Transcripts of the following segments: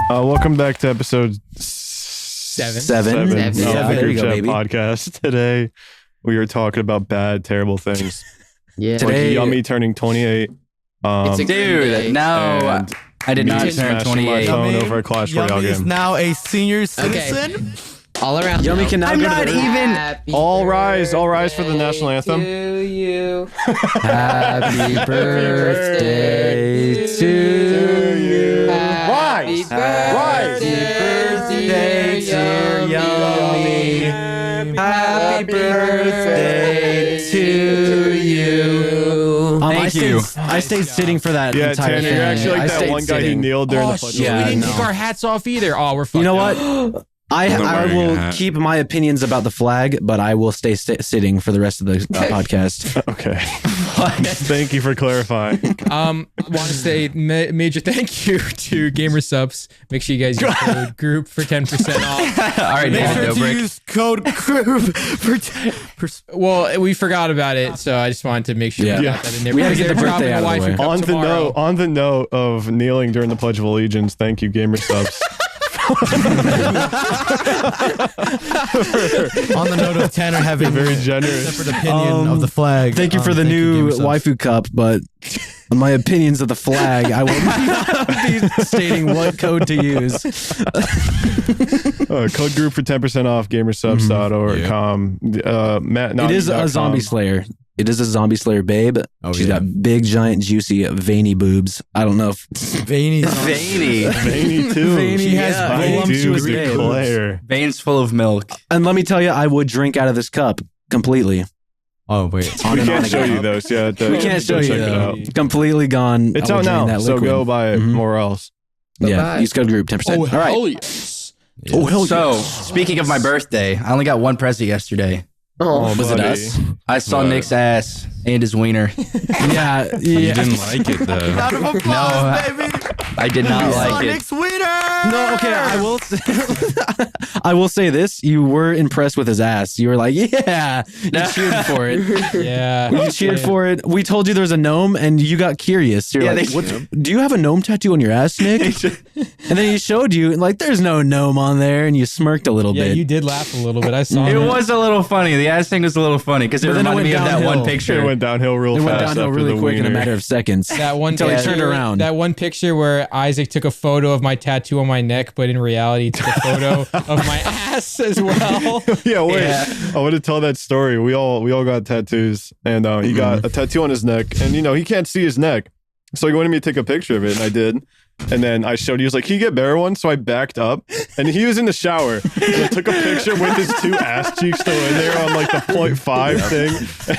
Welcome back to episode seven. There you go, baby. Podcast. Today we are talking about bad, terrible things. Today, like Yumi turning 28. Dude, no, I did not turn smashing 28. my phone over a Clash Royale Yumi is game. now a senior citizen. All around. Yumi can now I'm go not to the even. All rise for the national anthem. To you. Happy birthday to you. Happy birthday, dear Yumi. Happy birthday to you. Thank you. I stayed sitting for that Yeah, entire Tanner, thing. you're actually like I that stayed one guy who sitting. kneeled during the Oh pledge. shit! Yeah, we didn't no. take our hats off either. Oh, we're fucked. You know up. what? I will keep my opinions about the flag, but I will stay sitting for the rest of the podcast. Okay. Thank you for clarifying. Want to say major thank you to GamerSupps. Make sure you guys use code group for 10% off. All right, Make David sure to Dobrik. use code group for 10%. Well, we forgot about it, so I just wanted to make sure we got that in there. We had to because get the they're birthday dropping out of the a way. Waifu Cup tomorrow. On the note of kneeling during the Pledge of Allegiance, thank you, GamerSupps. On the note of Tanner having Very generous. separate opinion of the flag. Thank you for the thank new GamerSupps. Waifu Cup, but on my opinions of the flag, I will not be stating what code to use. Code group for 10% off, gamersupps.com. Matt, It is a zombie slayer. It is a zombie slayer babe. She's got big, giant, juicy, veiny boobs. I don't know if Veiny. Veiny. Veiny too. Veiny, She has yeah. I voluptuous do babe. declare. Veins full of milk. And let me tell you, I would drink out of this cup completely. Oh wait. We can't show you those yet. We can't show you check it out. completely gone. It's I would out now, drain that so liquid. go buy it. Mhm. More else. Yeah, Bye-bye. use code group 10%. All right. Yes. Oh hell So, speaking of my birthday, I only got one present yesterday. Oh, was it buddy. us? I saw What? Nick's ass and his wiener. Yeah, You yeah. didn't like it though. Round of applause, baby. I did not like it. Sonic's winner. No, okay, I will say this. You were impressed with his ass. You were like, yeah. You cheered for it. Yeah. You cheered for it. We told you there's a gnome and you got curious. You're Yeah, like, they- do you have a gnome tattoo on your ass, Nick? And then he showed you, and like, there's no gnome on there, and you smirked a little Yeah, bit. you did laugh a little bit. I saw It that. was a little funny. The ass thing was a little funny because it But then it reminded me went of that one downhill. It picture. went downhill real It fast. went downhill after really the quick in a wiener. matter of seconds. That one Until he picture, turned around. That one picture where Isaac took a photo of my tattoo on my neck, but in reality he took a photo of my ass as well. Yeah, wait. Yeah. I want to tell that story. We all got tattoos, and he got a tattoo on his neck, and he can't see his neck, so he wanted me to take a picture of it, and I did. And then I showed. He was like, "Can you get better one?" So I backed up, and he was in the shower. So I took a picture with his two ass cheeks still in there on like the 0.5 thing.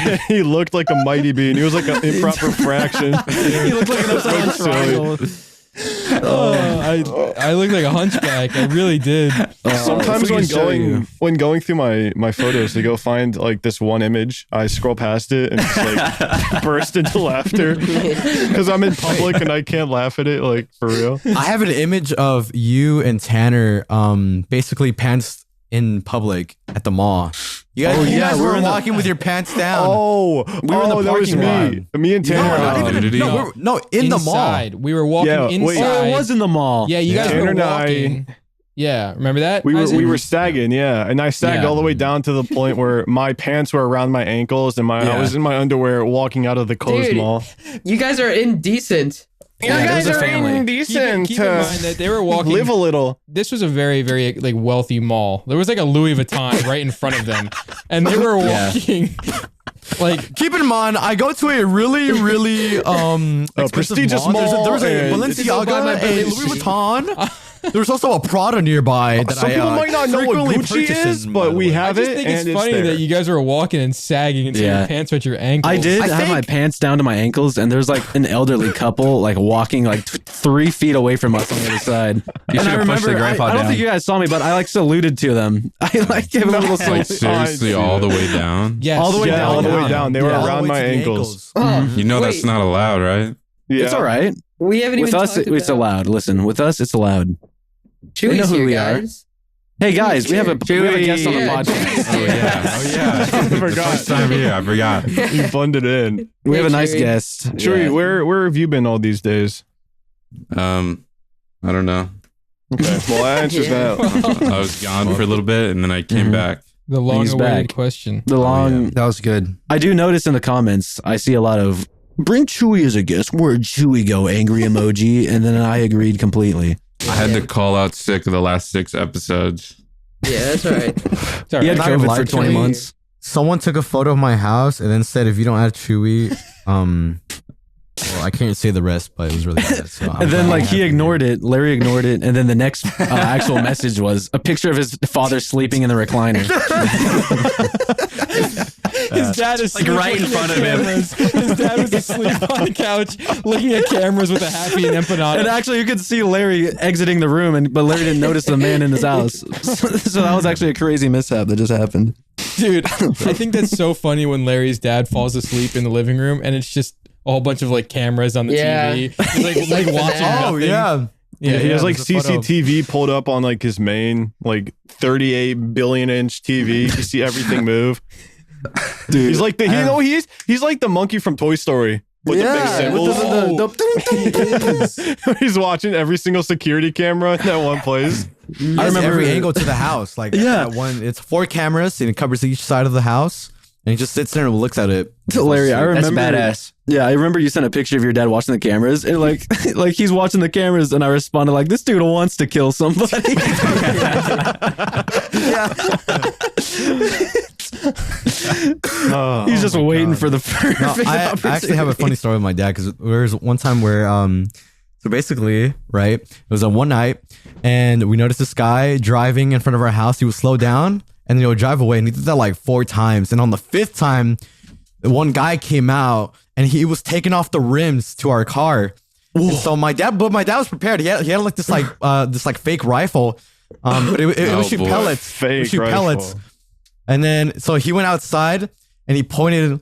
And he looked like a mighty bean. He was like an improper fraction. He looked like an upside down Silly. triangle. I looked like a hunchback. I really did. Sometimes if we when could show you. going through my photos to go find like this one image, I scroll past it and just like burst into laughter because I'm in public and I can't laugh at it like for real. I have an image of you and Tanner basically pants in public at the mall. You guys, Oh, you yeah, guys we're were in the- walking with your pants down. Oh, We were in the that was parking me. Me and Tanner. Nudity. In the mall. Inside. We were walking Yeah, wait. inside. Oh, it was in the mall. Yeah, you guys Tanner were and I- walking. Yeah, remember that? we Isaac? were sagging, yeah, and I sagged Yeah. all the way down to the point where my pants were around my ankles and I Yeah. was in my underwear walking out of the closed Dude. mall. you guys are indecent. Yeah, there's a family. indecent. Keep in mind that they were walking. Live a little. This was a very, very like wealthy mall. There was like a Louis Vuitton right in front of them, and they were walking. Like, Keep in mind, I go to a really, really expensive prestigious There's a mall, and Balenciaga, a Louis Vuitton. There's also a Prada nearby that Some I people might not know what frequently Gucci purchase is, in, by but the we way. have I just it, think it's and funny there. that you guys were walking and sagging until Yeah. your pants went to your ankles. I did have my think- pants down to my ankles, and there's like an elderly couple like walking like 3 feet away from us on the other side. You And should I have pushed the remember, grandpa I don't down. think you guys saw me, but I like saluted to them. I like gave a little Like salute. seriously, all the way down. Yes. All the way Yeah, down. all the way down. They were Yeah. All the around way my to the ankles. Oh, You know wait, that's not allowed, right? Yeah. It's all right. We haven't With even us, talked it's about allowed. Listen, with us, it's allowed. Chewie's know who here, we are. guys. Hey guys, we have a guest on the Yeah, podcast. Chewie's Oh here. yeah. Oh yeah. I The forgot. first time here, I forgot. You blended in. We have a Hey, nice Chewie. guest. Chewie, Yeah. where have you been all these days? I don't know. Okay, well, that answers Yeah. that. I was gone for a little bit, and then I came back. The He's long-awaited back. question. The long. That was good. I do notice in the comments, I see a lot of bring Chewie as a guest. Where'd Chewie go? Angry emoji, and then I agreed completely. I had to call out sick of the last 6 episodes. Yeah, that's right. It's all He had right. Not gonna COVID lie for to 20 you. months. Someone took a photo of my house and then said, if you don't add Chewy, well, I can't say the rest, but it was really bad. So I'm And then, glad like, it he happened. ignored it. Larry ignored it. And then the next actual message was a picture of his father sleeping in the recliner. His dad is Like, asleep right in looking front at of him. cameras. His dad was asleep on the couch looking at cameras with a happy and empanada. And actually, you could see Larry exiting the room, but Larry didn't notice the man in his house. So that was actually a crazy mishap that just happened. Dude, I think that's so funny when Larry's dad falls asleep in the living room and it's just a whole bunch of like cameras on the Yeah. TV. He's like watching Oh, nothing. yeah. Yeah, He has like there's a photo. CCTV pulled up on like his main like 38 billion inch TV. You see everything move. Dude. He's like he's like the monkey from Toy Story with the big symbols. He's watching every single security camera in that one place. I remember every remember- angle to the house. Like, Yeah. that one, it's 4 cameras and it covers each side of the house. And he just sits there and looks at it. Larry, I That's remember. badass. Yeah, I remember you sent a picture of your dad watching the cameras, and like, like he's watching the cameras, and I responded like, "This dude wants to kill somebody." Oh, He's just my waiting God. for the perfect No, I actually have a funny story with my dad because there was one time where, so basically, right, it was a one night and we noticed this guy driving in front of our house. He would slow down and then he would drive away, and he did that like 4 times. And on the 5th time, one guy came out and he was taking off the rims to our car. And so my dad was prepared. He had like this fake rifle, but it Oh, would shoot boy. pellets. It would fake shoot rifle. pellets. And then, so he went outside and he pointed,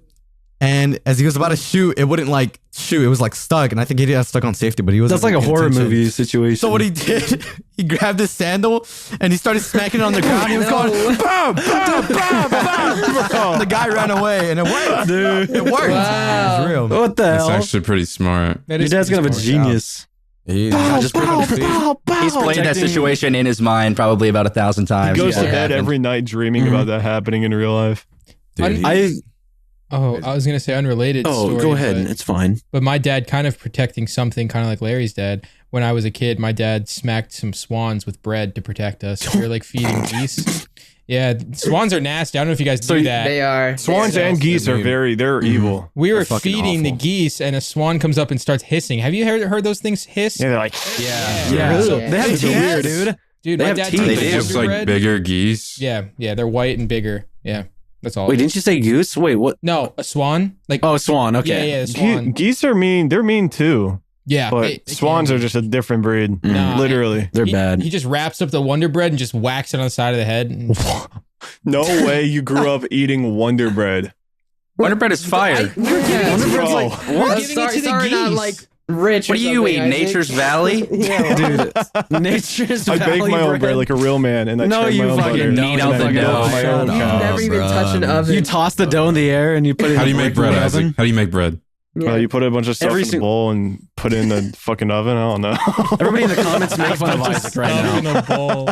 and as he was about to shoot, it wouldn't like shoot. It was like stuck. And I think he got stuck on safety, but he was That's like a horror movie situation. So what he did, he grabbed his sandal and he started smacking it on the ground. He was going, boom, boom, boom, boom. The guy ran away and it worked. Dude. It worked. Wow. It was real. What the That's hell? actually pretty smart. That Your is dad's pretty kind of a smart. genius. He He's played that situation in his mind probably about 1,000 He times. goes to Yeah. bed every night dreaming about that happening in real life. Dude, I Oh, I was gonna say unrelated. story, go ahead. but- It's fine. But my dad kind of protecting something, kind of like Larry's dad. When I was a kid, my dad smacked some swans with bread to protect us. We were like feeding geese. Yeah, swans are nasty. I don't know if you guys do that. They are. Swans They are. and geese are they're evil. We were They're fucking feeding the awful. geese, and a swan comes up and starts hissing. Have you heard those things hiss? Yeah, they're like Yeah, So- they have They're weird, dude. Dude, They my have dad teeth. took They the do. Just Wonder like Bread. bigger geese. Yeah, they're white and bigger. Yeah, that's all. Wait, didn't you say goose? Wait, what? No, a swan. Like Oh, swan. Okay. yeah, a swan. geese are mean. They're mean too, Yeah, but they swans can are be. just a different breed. Nah, Literally, They're he, bad. He just wraps up the Wonder Bread and just whacks it on the side of the head. And no way you grew up eating Wonder Bread. Wonder Bread is fire. We were giving it to Bro. like, We're giving it sorry, to the sorry, not geese. like rich. What or do you something, eat? Isaac. Nature's Valley? Yeah. Dude, nature's I baked my own bread like a real man, and I No, churned you my own fucking butter. don't. Knead out And the I milked dough. my Shut own up. You've cow. never even bro. touched an oven. You toss the dough in the air and you put it How in do you the make bread, oven. Isaac? How do you make bread? Yeah. You put a bunch of stuff Every in the sing- bowl and put it in the fucking oven. I don't know. Everybody in the comments make fun of Isaac right Stuff in now. a bowl.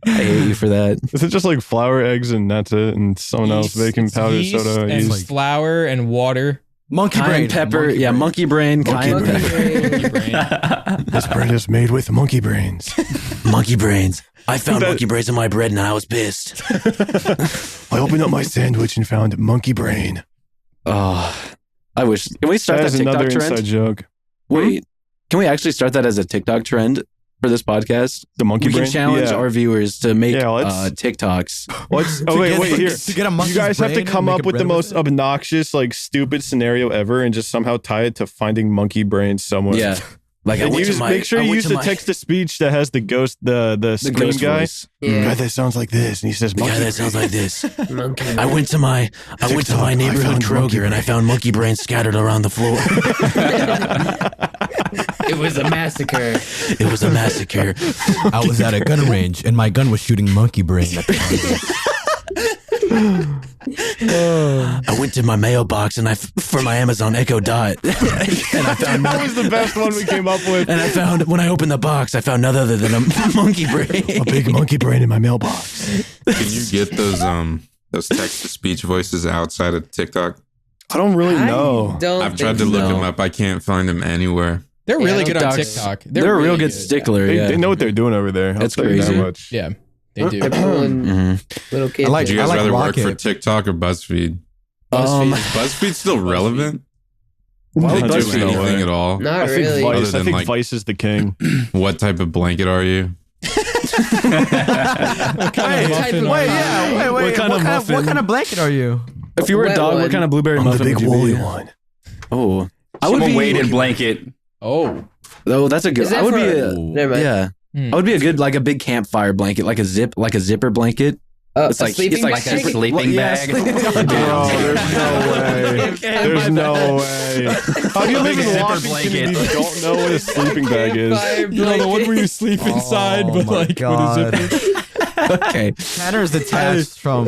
I hate you for that. Is it just like flour, eggs, and that's it, and someone else Yeast- baking it's powder, yeast soda, and yeast? flour and water. monkey Cayenne brain. pepper. Yeah, monkey brain. Cayenne Monkey pepper. brain. Your brain. This bread is made with monkey brains. Monkey brains. I found That- monkey brains in my bread and I was pissed. I opened up my sandwich and found monkey brain. Oh, I wish. Can we start That that is another TikTok trend? inside joke. Wait, can we actually start that as a TikTok trend for this podcast? The monkey We brain. can challenge Yeah. our viewers to make Yeah, let's- TikToks. Let's. To Oh wait, get- wait here. to get a You monkey's guys have to brain come and make up a with the bread most it? obnoxious, like stupid scenario ever, and just somehow tie it to finding monkey brains somewhere. Yeah, like And make sure you use the text to speech that has the ghost, the scream ghost guy. voice. Yeah. Guy that sounds like this, and he says, The guy monkey that sounds like this. Monkey. I went to my TikTok, I neighborhood found monkey Kroger and I found monkey brains scattered around the floor. It was a massacre. It was a massacre. I was at a gun range and my gun was shooting monkey brain. I went to my mailbox and for my Amazon Echo Dot, and I found That was the best one we came up with. and I found when I opened the box, I found none other than a monkey brain. A big monkey brain in my mailbox. Can you get those text to speech voices outside of TikTok? I don't really know. I've tried to look them up. I can't find them anywhere. They're really good on TikTok's- TikTok. They're a real really good stickler. They, Yeah, they know what they're doing over there. I'll That's tell you that crazy. much. Yeah, they do. They're pulling Mhm. little kids. I like- Would you guys I rather work Rocket. for TikTok or BuzzFeed? Um, Is BuzzFeed still relevant? Why Do would they do BuzzFeed anything away? at all? Not I think really. Other Vice. I than, think like- Vice is the king. What type of blanket are you? What kind of muffin are you? What kind of muffin? What kind of blanket are you? if you were a Wet dog, one. what kind of blueberry muffin would you be? one. Oh, I I'm would a be. weighted blanket. Oh, Oh, that's a good. Is that I would for- be a. Never mind. Yeah, Hmm. I would be a good like a big campfire blanket, like a zipper blanket. It's like- sleeping it's like bag? a sleeping bag. Bro, there's no way. How do you live in Zipper Washington and you blanket. don't know what a sleeping bag is? Campfire you know the one where you sleep Oh inside, but my like God. with a zipper. Okay, Tanner's detached from.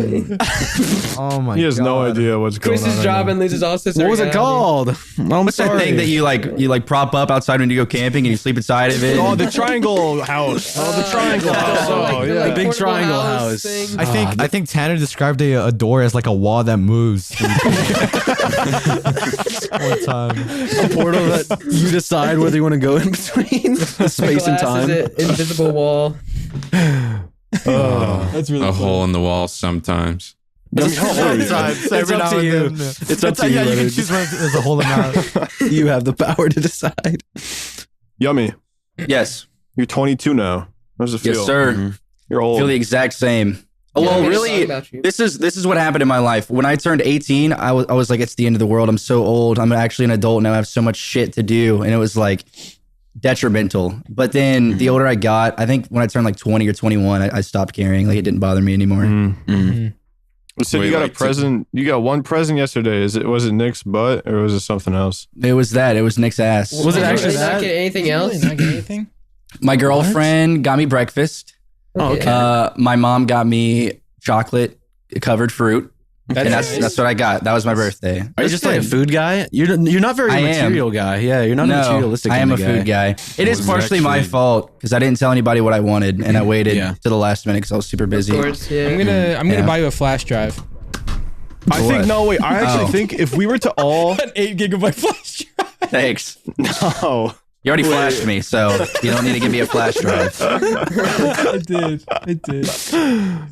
Oh my god. He has no idea what's going on. Quits his right job now. and loses all sense of what was it reality. called? I'm What's that sorry. thing that you like prop up outside when you go camping and you sleep inside of it? Oh, the triangle house. Oh, the triangle house. Oh, Like yeah. The big portable triangle house. thing. I think Tanner described a door as like a wall that moves. One time. A portal that you decide whether you want to go in between the space and Glass time. is it, invisible wall. That's really A funny. hole in the wall sometimes. Sometimes, every up now to and you. then. It's up to you, Yeah, you can Leonard. choose whether there's a hole amount. You have the power to decide. Yummy. Yes, You're 22 now. How does it feel? yes, sir. You're I old. feel the exact same. Oh, Yeah, well, I made a song really, about you. this is what happened in my life. When I turned 18, I was like, it's the end of the world. I'm so old. I'm actually an adult now. I have so much shit to do, and it was like detrimental. But then the older I got, I think when I turned like 20 or 21, I stopped caring. Like it didn't bother me anymore. So Wait, you got like, a present. You got one present yesterday. Was it Nick's butt or was it something else? It was that. It was Nick's ass. Was it Did actually they not that? get anything Did you else? really not get anything? My girlfriend got me breakfast. Oh, okay. My mom got me chocolate covered fruit. And that's what I got. That was my birthday. Are you just like a food guy? You're not very I am. material guy. Yeah, you're not a No, materialistic. I am kind a of food guy. It is Was partially my actually- fault because I didn't tell anybody what I wanted, and I waited Yeah. to the last minute because I was super busy. Of course, yeah. I'm gonna Yeah. buy you a flash drive. I think What? no. Wait. I actually Oh. think if we were to all An 8 GB flash drive. Thanks. no. You already flashed me, so you don't need to give me a flash drive. I did.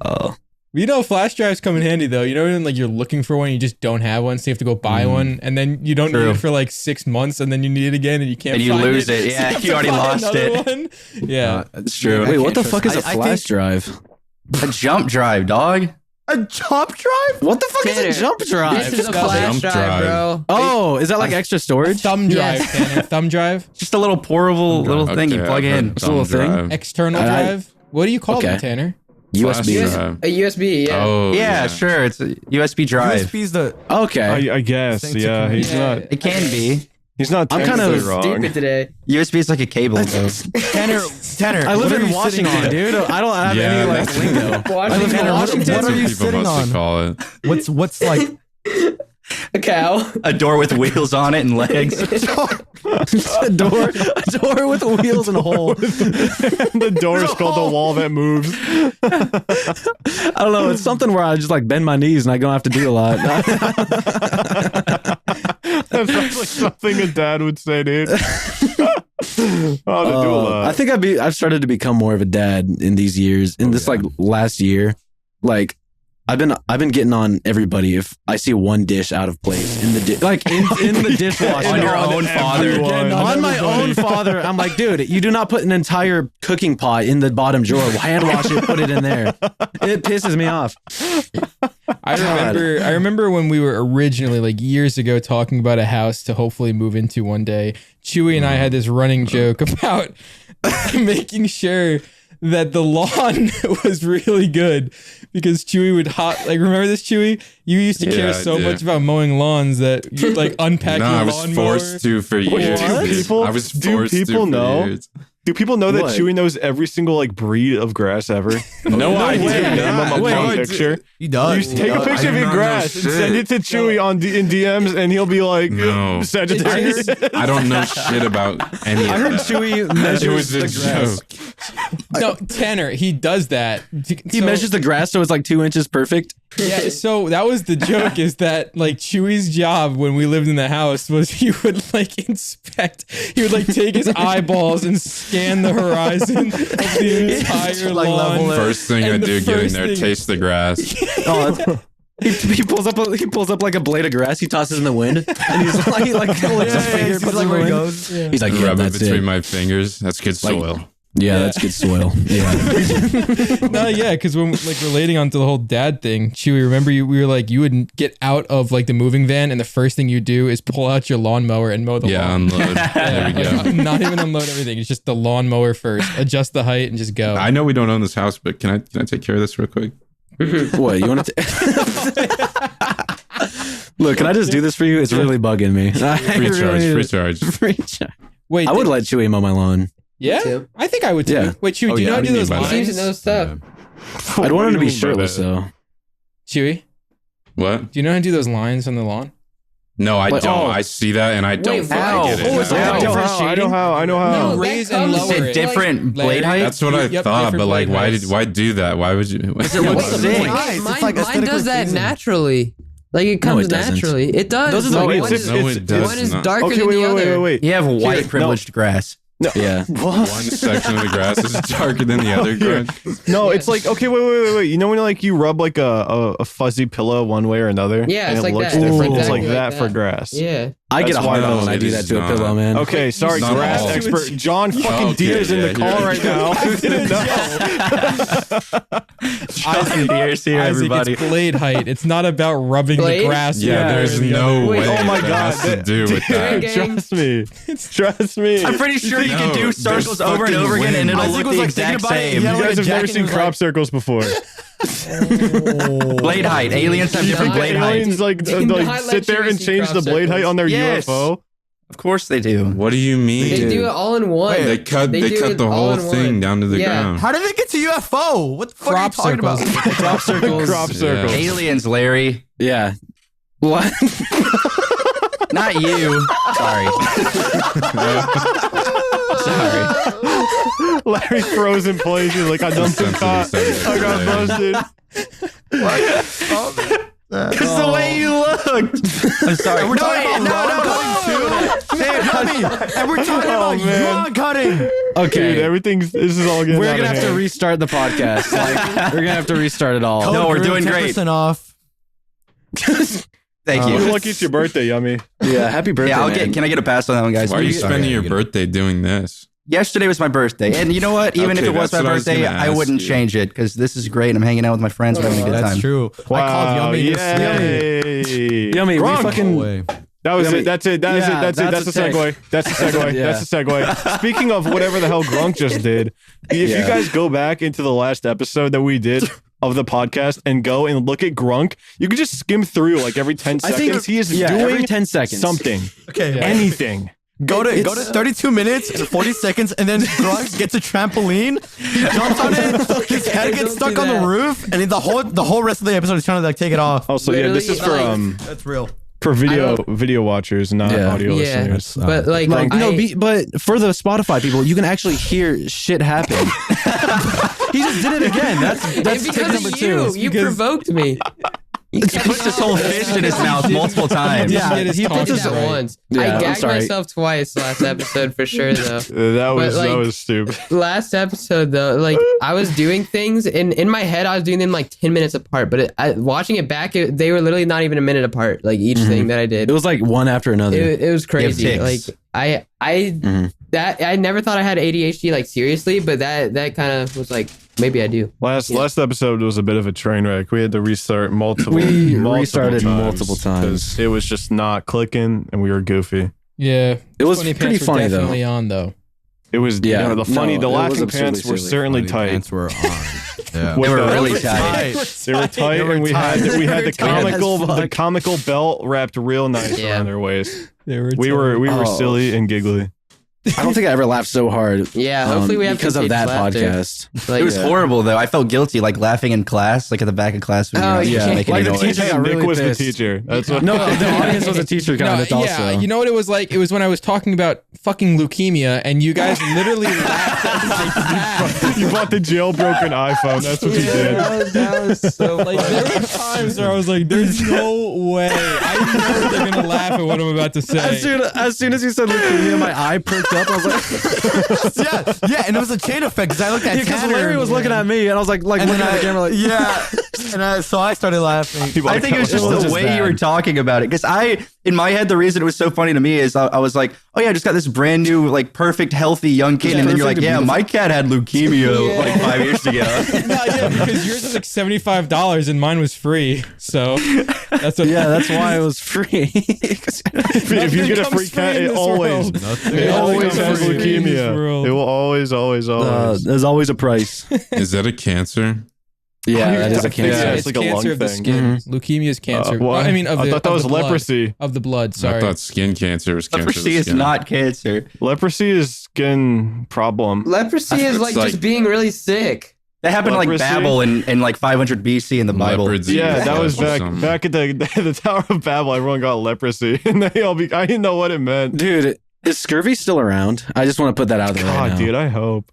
Oh, You know, flash drives come in handy though. You know, when like you're looking for one, you just don't have one, so you have to go buy one, and then you don't True. need it for like 6 months, and then you need it again, and you can't. And you find lose it. so Yeah, have you to already buy lost another it. one. Yeah, that's true. Wait, what the can't fuck is a trust- I flash think- drive? A jump drive, dog. A jump drive? What the fuck Tanner, is a jump drive? This is a flash Jump drive, drive. bro. Oh, is that like extra storage? thumb drive, Yes. Tanner. Thumb drive, Just a little portable little thing you Okay, plug I've heard in. thumb little thing? drive. external I- drive. What do you call Okay. them, Tanner? USB. Flash drive. A USB, yeah. Oh, Yeah, sure. It's a USB drive. USB's the. Okay. I guess. Same Yeah. He's Yeah. not. It can be. He's not. I'm kind of technically wrong. Stupid today. USB is like a cable, though. Tanner. I live what are in you sitting Washington, on? dude. I don't have Yeah, any like that's- lingo. I live Washington, in Washington. That's What are what you people sitting mostly on? call it. What's like? a cow. A door with wheels on it and legs. a door with wheels and a hole. The door is called the wall that moves. I don't know. It's something where I just like bend my knees and I don't have to do a lot. That sounds like something a dad would say, dude. Oh, to do a lot. I think I've started to become more of a dad in these years. In this like last year, like I've been getting on everybody if I see one dish out of place in the in the dishwasher. On your own father. everyone. On my own father, I'm like, dude, you do not put an entire cooking pot in the bottom drawer. Hand wash it, put it in there. It pisses me off. I remember when we were originally like years ago talking about a house to hopefully move into one day. Chewie and I had this running joke about making sure that the lawn was really good because Chewie would remember this, Chewie? You used to care Yeah, I so do. much about mowing lawns that you like unpack No, your I was lawnmower. forced to for years. do people- I was do forced people to know? for years. Do people know that What? Chewie knows every single like breed of grass ever? No idea. Name him a Wait, one wait. picture. He does. You take a picture I of do your not know grass and shit. send it to Chewie in DMs, and he'll be like, No. Sagittarius. I don't know shit about any of I heard that. Chewie It measures was a the grass. joke. No, Tanner, he does that. He measures the grass so it's like 2 inches perfect. Yeah, so that was the joke, is that like Chewie's job when we lived in the house was he would like inspect, he would like take his eyeballs and scan the horizon of the entire Like level lawn. it. First thing I And the do getting first there, thing- taste the grass. Oh, he pulls up like a blade of grass. He tosses in the wind, and he's like, lets his finger, puts it in the where it wind. goes. He's like, yeah, Rub it that's between it. my fingers. That's good Like- soil. Yeah, that's good soil. Yeah. No, yeah, because when like relating onto the whole dad thing, Chewie, remember we were like, you would get out of like the moving van, and the first thing you do is pull out your lawnmower and mow the Yeah, lawn. unload. There we Like, go. not even unload everything. It's just the lawnmower first. Adjust the height and just go. I know we don't own this house, but can I take care of this real quick? What, you want to? Look, can I just do this for you? It's really bugging me. Free charge. Free charge. Wait, I would let Chewie mow my lawn. Yeah, too. I think I would too. Yeah. Wait, Chewie, Oh, do you yeah, know how to what do do you those mean by He that? seems to know lines? stuff. I'd want him to be What do you mean by shirtless that? though. Chewie, What? do you know how to do those lines on the lawn? No, I Like, don't. oh. I see that and I don't Wait, fucking ow. get it. Oh, it's No. like a I know different how. I know how. I know how. No, that Raise and comes- lower Is it. it different blade height? That's what I Yep, thought, different but like, blade why heights. why do that? Why would you? it looks What's sick. Mine, It's like mine aesthetically does that pleasing. naturally. Like it No, comes it doesn't. naturally. It does. Those are the No, ones. it's No, it does One is not. darker Okay, than wait, the wait, other. wait. You have white no. privileged grass. Yeah. One section of the grass is darker than the other grass. No, it's like, okay, wait. You know when like you rub like a fuzzy pillow one way or another? Yeah, and it's it like looks that. different. Ooh. It's like Exactly that like for that. grass. Yeah. I get a That's hard why on when I it do is that to a not. pillow, man. Okay, sorry, Not grass all. expert John fucking Okay, Deere's in the yeah, call you're right now. I didn't know. Isaac, Deers here, Isaac, everybody. it's blade height. It's not about rubbing Blade? the grass. Yeah, one way there's or the no other. way Oh my that god, has to do with that. Gang. Trust me. Trust me. I'm pretty sure you can No, do there's circles over and over again, and fucking it'll wind. look Isaac was, the like, exact thinking about it. same. Yeah, You like guys a have never jacket seen was crop like- circles before. Blade height. Aliens have different The blade height. aliens like, Do not let sit there you and see change crop the blade height circles. on their Yes. UFO. Of course they do. What do you mean? They do it all in one. They cut do it the all whole in thing one. down to the Yeah. ground. How did they get to UFO? What the fuck Crop are you talking circles. about? Crop circles. Crop circles. Aliens, Larry. Yeah. What? Not you. Sorry. Sorry. Larry froze in place. He's like, I dumped some caught. I got busted. It's the way you looked. I'm sorry. We're talking about lawn cutting too. Man, help me. And we're talking about man. lawn cutting. Okay. Dude, everything's. This is all getting We're out gonna of have to hand. restart the podcast. Like, we're gonna have to restart it all. No, we're doing great. 10% off. Thank You're you. lucky it's your birthday, Yummy. Yeah. Happy birthday, Yeah, I'll man. get. Can I get a pass on that one, guys? Why are you Please? spending Okay, your good. birthday doing this? Yesterday was my birthday, and you know what? Even if Okay, it was that's my what I was birthday, gonna I ask wouldn't you. change it because this is great. I'm hanging out with my friends, we're having a good That's time. true. I called Yummy. Yay. Yummy, we Grunk. fucking. Way. That was Yummy. it. That's it. That's Yeah, it. That's it. that's That's a a segue. That's a segue. Yeah. That's a segue. Speaking of whatever the hell Grunk just did, if you Yeah. guys go back into the last episode that we did of the podcast and go and look at Grunk, you can just skim through like every 10 I seconds. think He is yeah, every doing 10 seconds. something. Okay. Anything. Go to 32 minutes and 40 seconds, and then Grunk gets a trampoline. He jumps on it. His head gets Don't stuck do on the that. roof, and then the whole rest of the episode is trying to like take it off. Also, yeah, this is for Literally, That's real. video watchers, not Yeah. audio Yeah. listeners. But like, Like, no, I- but for the Spotify people, you can actually hear shit happen. He just did it again. That's it's tip because number of two. you. You provoked me. He puts this whole fish in his mouth multiple times. Yeah, Get his he I puts did his. that right. once. Yeah, I I'm gagged sorry. myself twice last episode for sure though. That was like- stupid. Last episode though, like I was doing things and in my head I was doing them like 10 minutes apart, but watching it back, they were literally not even a minute apart. Like each thing that I did, It was like one after another. it was crazy. Like ticks. I never thought I had ADHD like seriously, but that kind of was like maybe I do. Last episode was a bit of a train wreck. We had to restart multiple. We multiple restarted times multiple times. 'cause it was just not clicking, and we were goofy. Yeah, It was funny pretty pants were funny, though. definitely on though. It was Yeah, the funny. no, the it was laughing absurdly pants were silly. certainly Funny tight. pants were on. Yeah. With They were the- really tight. They were tight, and we had the They were tight as the fuck. comical belt wrapped real nice Yeah. around their waist. They were We were Oh. silly and giggly. I don't think I ever laughed so hard. Yeah, hopefully we have because of that contagious laughter. podcast. Like, It was horrible though. I felt guilty, like laughing in class, like at the back of class. When Oh, you're not yeah. making Like any the noise. teacher got Nick really was pissed. the teacher. That's what. No, the audience was a teacher kind of also. yeah, you know what it was like? It was when I was talking about fucking leukemia, and you guys literally laughed at me like that. You bought the jailbroken iPhone. That's what you did. that was so Like there were times where I was like, "There's no way! I know they're gonna laugh at what I'm about to say." As soon as you said leukemia, my eye perked up. I was like, yeah, and it was a chain effect because I looked at because Tanner. Larry was looking at me, and I was like and looking then at the camera, like, yeah, so I started laughing. I think it was just It was the just way bad. you were talking about it. Because in my head, the reason it was so funny to me is I was like, oh yeah, I just got this brand new, like perfect, healthy young kid. Yeah, And then you're like, perfect yeah, and my cat had leukemia like 5 years ago. No, yeah, because yours was like $75 and mine was free. So that's what. yeah, that's why it was free. If you get a free cat, it always has free in this leukemia. world. It will always. There's always a price. Is that a cancer? Yeah, that is a Yeah, cancer. it's like a cancer lung of the thing. skin. Leukemia is cancer. What? I mean, of I the, thought that of was the blood. leprosy. Of the blood. Sorry. I thought skin cancer was cancer. of the Leprosy is skin. not cancer. Leprosy is skin problem. Leprosy is like, like- just being really sick. That happened to like Leprosy? Babel in like 500 BC in the Bible. Leopard's Yeah, ear that was flesh or back at the Tower of Babel. Everyone got leprosy, and they all be. I didn't know what it meant. Dude, is scurvy still around? I just want to put that out there right God, now. dude, I hope.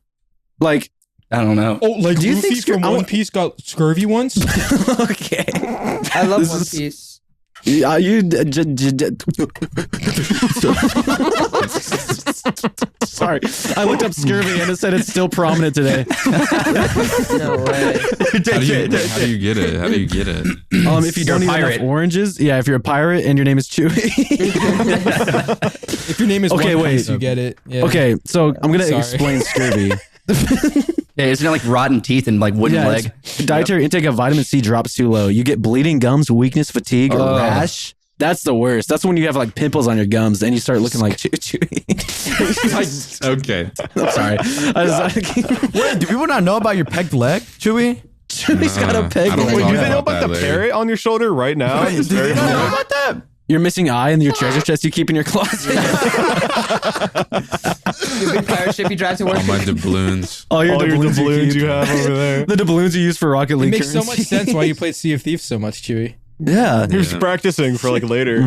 like, I don't know. Oh, like Do you Luffy think from I One want- Piece got scurvy once? okay. I love This One is- Piece. Yeah, Sorry, I looked up scurvy and it said it's still prominent today. No way. How do you get it? How do you get it? If you You're don't a eat pirate. enough oranges, yeah. If you're a pirate and your name is Chewie. If your name is Okay, One wait. Piece, you get it. Yeah. Okay, so I'm gonna Sorry. explain scurvy. Yeah, isn't it like rotten teeth and like wooden leg? Dietary intake of vitamin C drops too low. You get bleeding gums, weakness, fatigue, Oh. rash. That's the worst. That's when you have like pimples on your gums and you start looking like Chewie. Okay. I'm sorry. Wait, do people not know about your pegged leg, Chewy? Chewie's got a peg I don't leg. Wait, talk do they know about about that the later. parrot on your shoulder right now? Do they not know about that? Your missing eye and your treasure chest you keep in your closet. Your big pirate ship you drive to work. All my doubloons. All All your doubloons doubloons keep. you have over there. The doubloons you use for Rocket It League makes so currency. much sense why you played Sea of Thieves so much, Chewie. Yeah. He was Yeah. practicing for like later.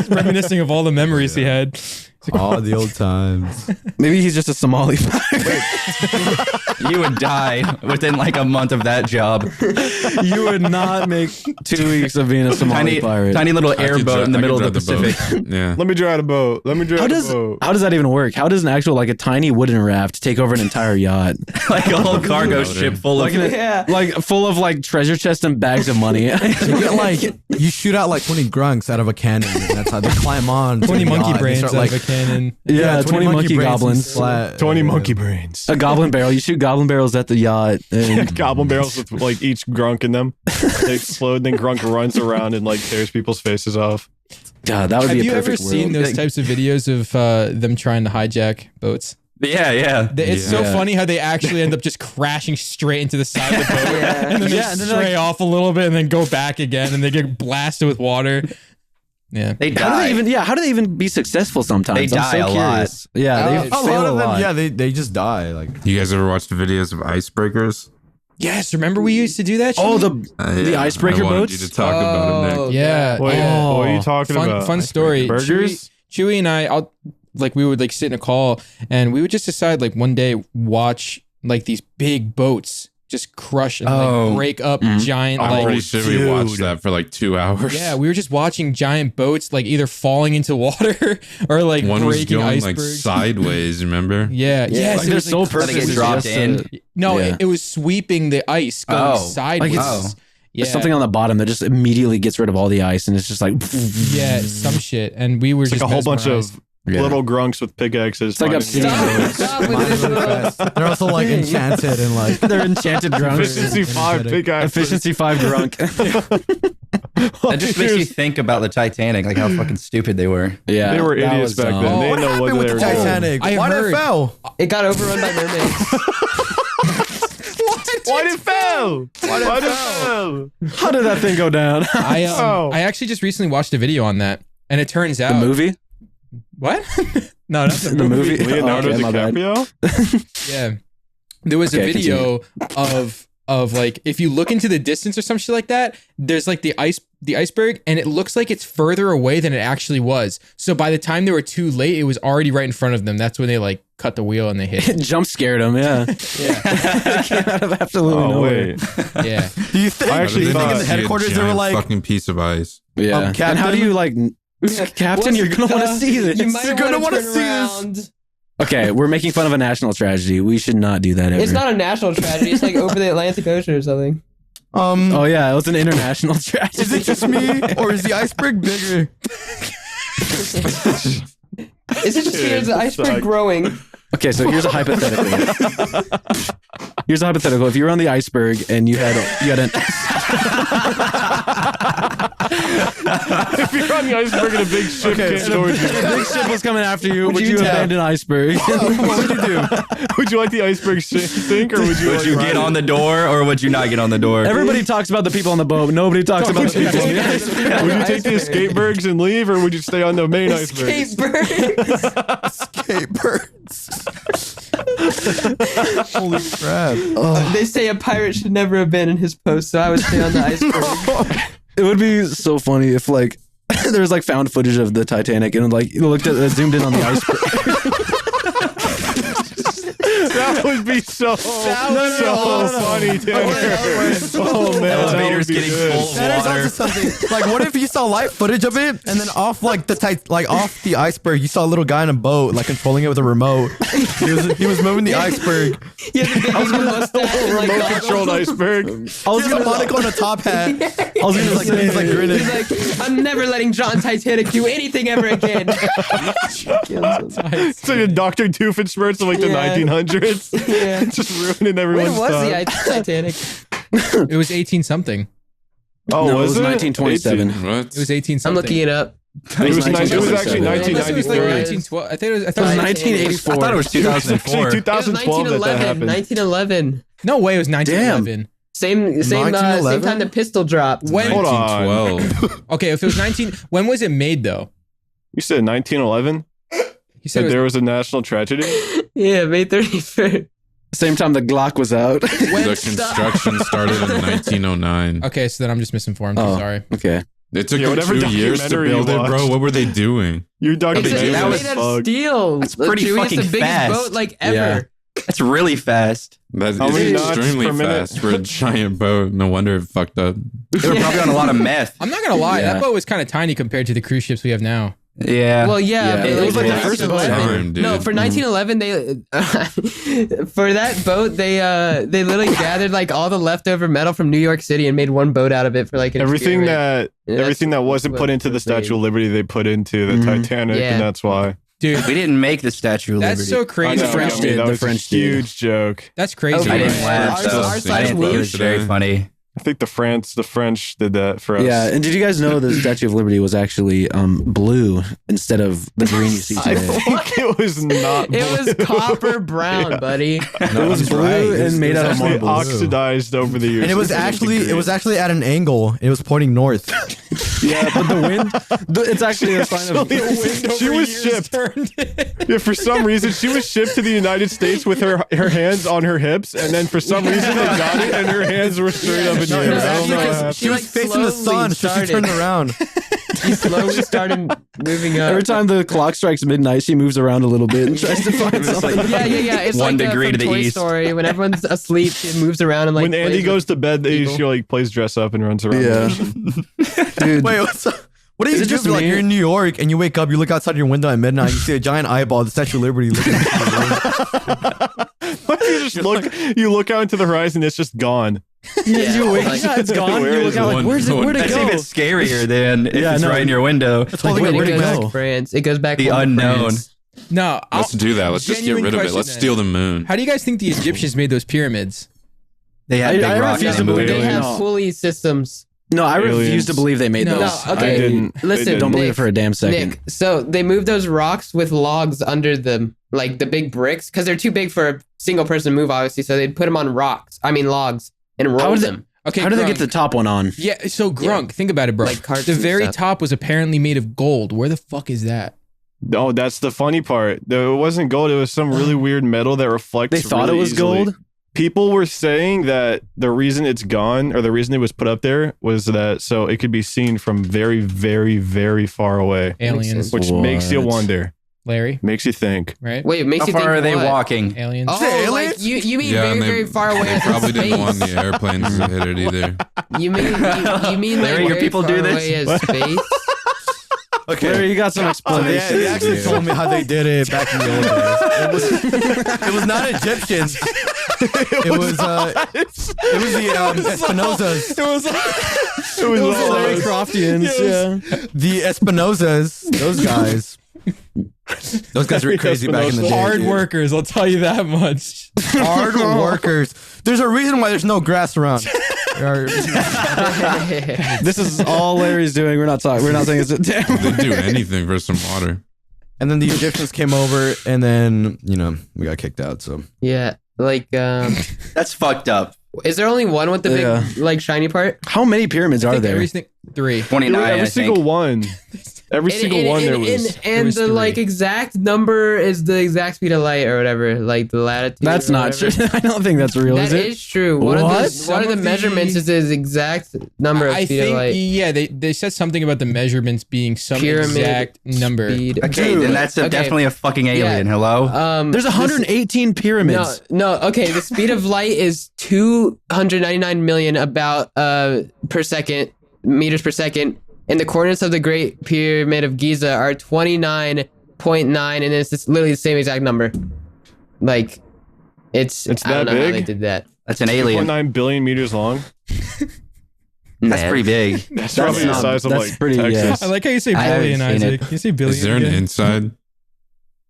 Reminiscing of all the memories he had. All the old times. Maybe he's just a Somali pirate. You would die within like a month of that job. You would not make 2 weeks of being a Somali pirate. Tiny little I could airboat in the I could middle of the drive boat. Pacific. Yeah. Let me drive a boat. Let me drive How a does boat. how does that even work? How does an actual like a tiny wooden raft take over an entire yacht? Like a whole cargo Loaded. ship full of. Like full of like treasure chest and bags of money. You get like you shoot out like 20 grunks out of a cannon. And that's how they climb on. to 20 the monkey yacht. They brains start, out like, of a cannon. Yeah, 20 monkey brains and goblins. 20 monkey brains. A goblin barrel. You shoot goblin barrels at the yacht. And Goblin barrels with like each grunk in them. They explode, then grunk runs around and like tears people's faces off. God, that would Have be a you ever perfect seen world. those types of videos of them trying to hijack boats? Yeah. It's so Yeah. funny how they actually end up just crashing straight into the side of the boat. Yeah. And then they Yeah, and then stray they're off a little bit and then go back again and they get blasted with water. Yeah. They How do die. they even? Yeah, how do they even be successful sometimes? They I'm die so a lot. curious. Yeah, they Oh, A fail lot a of them, lot. yeah, they just die. Like You guys ever watched the videos of icebreakers? Yes, remember we used to do that? Oh, Chewie? the Yeah, icebreaker I wanted boats? you to talk about it, Nick. Yeah. What, yeah. what are you talking fun, about? Fun story. Burgers? Chewie and I, we would like sit in a call and we would just decide like one day watch like these big boats just crush and Oh. like break up giant I'm like pretty sure we watched that for like 2 hours. yeah, we were just watching giant boats like either falling into water or like One was breaking going like icebergs. sides, remember? Yeah, yes, Like it their was, sole like, purpose get is dropped just in. to- no, Yeah. it was sweeping the ice going Oh. sideways. Like Oh. Yeah. There's something on the bottom that just immediately gets rid of all the ice, and it's just like Yeah, some shit, and we were It's just like a whole bunch mesmerized. of little grunks with pickaxes. It's like finding obsidian. these Stop with this little. they're also like enchanted and like they're enchanted drunks. Efficiency 5 pickaxes. Efficiency 5 drunk. That just makes you think about the Titanic, like how fucking stupid they were. Yeah, They were that idiots was back dumb. then. They what didn't know happened what with they the were doing. Titanic? I Why did heard- it fell? It got overrun by mermaids. Why did it fail? Why did it fail? How did that thing go down? I Oh. I actually just recently watched a video on that, and it turns out The movie? What? No, not The movie. Leonardo Okay, my bad. DiCaprio. Yeah. There was a Okay, video of like if you look into the distance or some shit like that, there's like the iceberg, and it looks like it's further away than it actually was. So by the time they were too late, it was already right in front of them. That's when they like cut the wheel and they hit it. Jump scared him. Yeah. Yeah. It came out of absolutely Oh nowhere. wait, Yeah. Do you think? I actually do you think thought- in the headquarters they were like, fucking piece of ice. Yeah. And how do you like, Captain? You're gonna want to see this. You might You're gonna want wanna to see turn this. around. Okay, we're making fun of a national tragedy. We should not do that ever. It's not a national tragedy. It's like over the Atlantic Ocean or something. Oh yeah, it was an international tragedy. is it just me or is the iceberg bigger? Is it just here? Is the iceberg suck. growing? Okay, so here's a hypothetical. Here's a hypothetical. If you were on the iceberg and you had an if you're on the iceberg and a big ship came towards you, a big ship was coming after you, would you you tell? abandon iceberg? what would you do? Would you like the iceberg sink, or would you? Would like you ride get it? on the door or would you not get on the door? Everybody talks about the people on the boat. Nobody talks about the people on the iceberg. Would you take the escape bergs and leave, or would you stay on the main iceberg? Skateboard. Holy crap! They say a pirate should never abandon his post, so I would stay on the iceberg. It would be so funny if like there was like found footage of the Titanic and like you looked at zoomed in on the iceberg. That would be so funny, Tanner. Oh man, Elevator's that would be getting good. full of That is water. also something. Like, what if you saw live footage of it, and then off like off the iceberg, you saw a little guy in a boat, like controlling it with a remote. He was moving the iceberg. He had the biggest mustache and like Remote goggles. controlled iceberg. I was gonna monocle and a top hat. I was gonna like he's like grinning. He's like, I'm never letting John Titanic do anything ever again. It's like a Dr. Doofenshmirtz of like the Yeah. 1900s. Yeah. Just ruining When everyone's was time. the Titanic? It was 18 something. Oh, No, it was was it? 1927. 18. What? It was 18 I'm something. looking it up. It was actually Unless it was like 1993. 1912. I think it was. I It thought was it was 1984. I thought it was Actually, 2004. 2012 that 1911. happened. 1911. no way. It was 1911. Same 1911? time the pistol dropped. When? Hold on. 1912. Okay, if it was 19. When was it made though? You said 1911? He said That it there was. was a national tragedy? Yeah, May 31st. Same time the Glock was out. The construction started in 1909. Okay, so then I'm just misinformed. Oh. Sorry. Okay. It took Yeah, them whatever 2 years to documentary you build it, bro. watched. What were they doing? Your It's, documentary that it's was made out of steel. That's pretty Chewie, fucking It's the biggest fast. boat like ever. Yeah. That's really fast. That How is many knots extremely per minute? fast for a giant boat. No wonder it fucked up. They were probably on a lot of meth. I'm not gonna lie. Yeah. That boat was kind of tiny compared to the cruise ships we have now. Yeah. Well, yeah, Yeah, but it was like the first boat 1911 ever. No, for 1911, they for that boat they literally gathered like all the leftover metal from New York City and made one boat out of it for like an Everything experiment. that Yeah, everything that that's wasn't what put into the was made. Statue of Liberty, they put into the Mhm. Titanic, Yeah. and that's why. Dude, we didn't make the Statue of that's Liberty. so I crazy. know, French I mean, did, that the was French a did. huge joke. That's crazy. Oh, I didn't yeah. laugh. Our- So our I side didn't think it was whoosh. very funny. I think the French did that for us. Yeah, and did you guys know the Statue of Liberty was actually blue instead of the green you see I today? think it was not. It was blue. copper brown, Yeah. buddy. It was blue and made out of Actually marble. oxidized over the years. And it was actually at an angle. It was pointing north. Yeah, but the wind, it's actually a sign of. She was shipped. Yeah, for some reason, she was shipped to the United States with her hands on her hips, and then for some reason they got it, and her hands were straight up in the No, air. it was I don't actually know what because happened. she was like, facing the sun, so she turned around. He slowly started moving up. Every time the clock strikes midnight, she moves around a little bit and tries to find something. Yeah. It's 1 like degree from to the Toy east. Story. When everyone's asleep, she moves around and like. When Andy plays goes to bed, people. she like plays dress up and runs around. Yeah. Dude, Wait, what's up? What do you Is it do just if like me? you're in New York and you wake up, you look outside your window at midnight, you see a giant eyeball, the Statue of Liberty looking at you. What if you just look out into the horizon, it's just gone. you wake like- up, it's gone. Where You look is out it? like, where'd it That's go? even scarier than if Yeah, it's no. right in your window. It's like, wait, It where'd it goes back go? to France. It goes back The home to unknown. France. No, Let's do that. Let's just get Genuine rid of it. question Let's then. steal the moon. how do you guys think the Egyptians made those pyramids? They had I big rocks refuse on to the believe moon. They have No. pulley systems. No, I refuse Aliens. to believe they made No. those. No, okay. I didn't. Listen, They don't believe Nick, it for a damn second. Nick, so they moved those rocks with logs under them, like the big bricks, because they're too big for a single person to move, obviously. So they'd put them on logs, and How roll did they- them. Okay, How do they Grunk. get the top one on? Yeah, so Grunk, think about it, bro. Like carts the and very stuff. top was apparently made of gold. Where the fuck is that? Oh, that's the funny part. It wasn't gold. It was some really weird metal that reflects. They thought really it was easily. gold. People were saying that the reason it's gone or the reason it was put up there was that so it could be seen from very, very, very far away, Aliens, which makes you What? wonder, Larry, makes you think. right? Wait, it makes How you far think are they what? walking? Aliens. Oh, like you mean very, and they- very far away. They as in probably didn't want space. the airplanes to hit it either. You mean like Larry, your very people far do this? away as space? Larry, you got some Yeah, explanation. they actually told me how they did it back in the old days. It was not Egyptians. It was the Espinosas. It was all Larry Croftians. Yeah. The Espinosas. Those guys. Those guys were crazy back in the day. Hard dude. workers, I'll tell you that much. Hard workers. There's a reason why there's no grass around. This is all Larry's doing. We're not talking. We're not saying it's They'd do anything for some water. And then the Egyptians came over, and then we got kicked out. So Yeah, like That's fucked up. is there only one with the big Yeah. like shiny part? How many pyramids are there? Everything 3. 29, every I single think. one. Every single one there was. And was the 3. like exact number is the exact speed of light or whatever, like the latitude. That's or not true. whatever. I don't think that's real. That Is it? is true. One What? of the Some of the- measurements is the exact number of I speed of think, light. yeah, they said something about the measurements being some Pyramid exact number. Speed. Okay, then that's Okay. definitely a fucking alien. Yeah. Hello? There's 118 pyramids. No, okay. The speed of light is 299 million about per second, meters per second. And the coordinates of the Great Pyramid of Giza are 29.9, and it's just literally the same exact number. Like, it's I don't that know how big? they did that. That's an alien. 2.9 billion meters long. That's Man. pretty big. That's probably the not- size of that's like pretty- Texas. yeah. I like how you say I haven't billion, seen Isaac. You say billion. Is there an again. inside?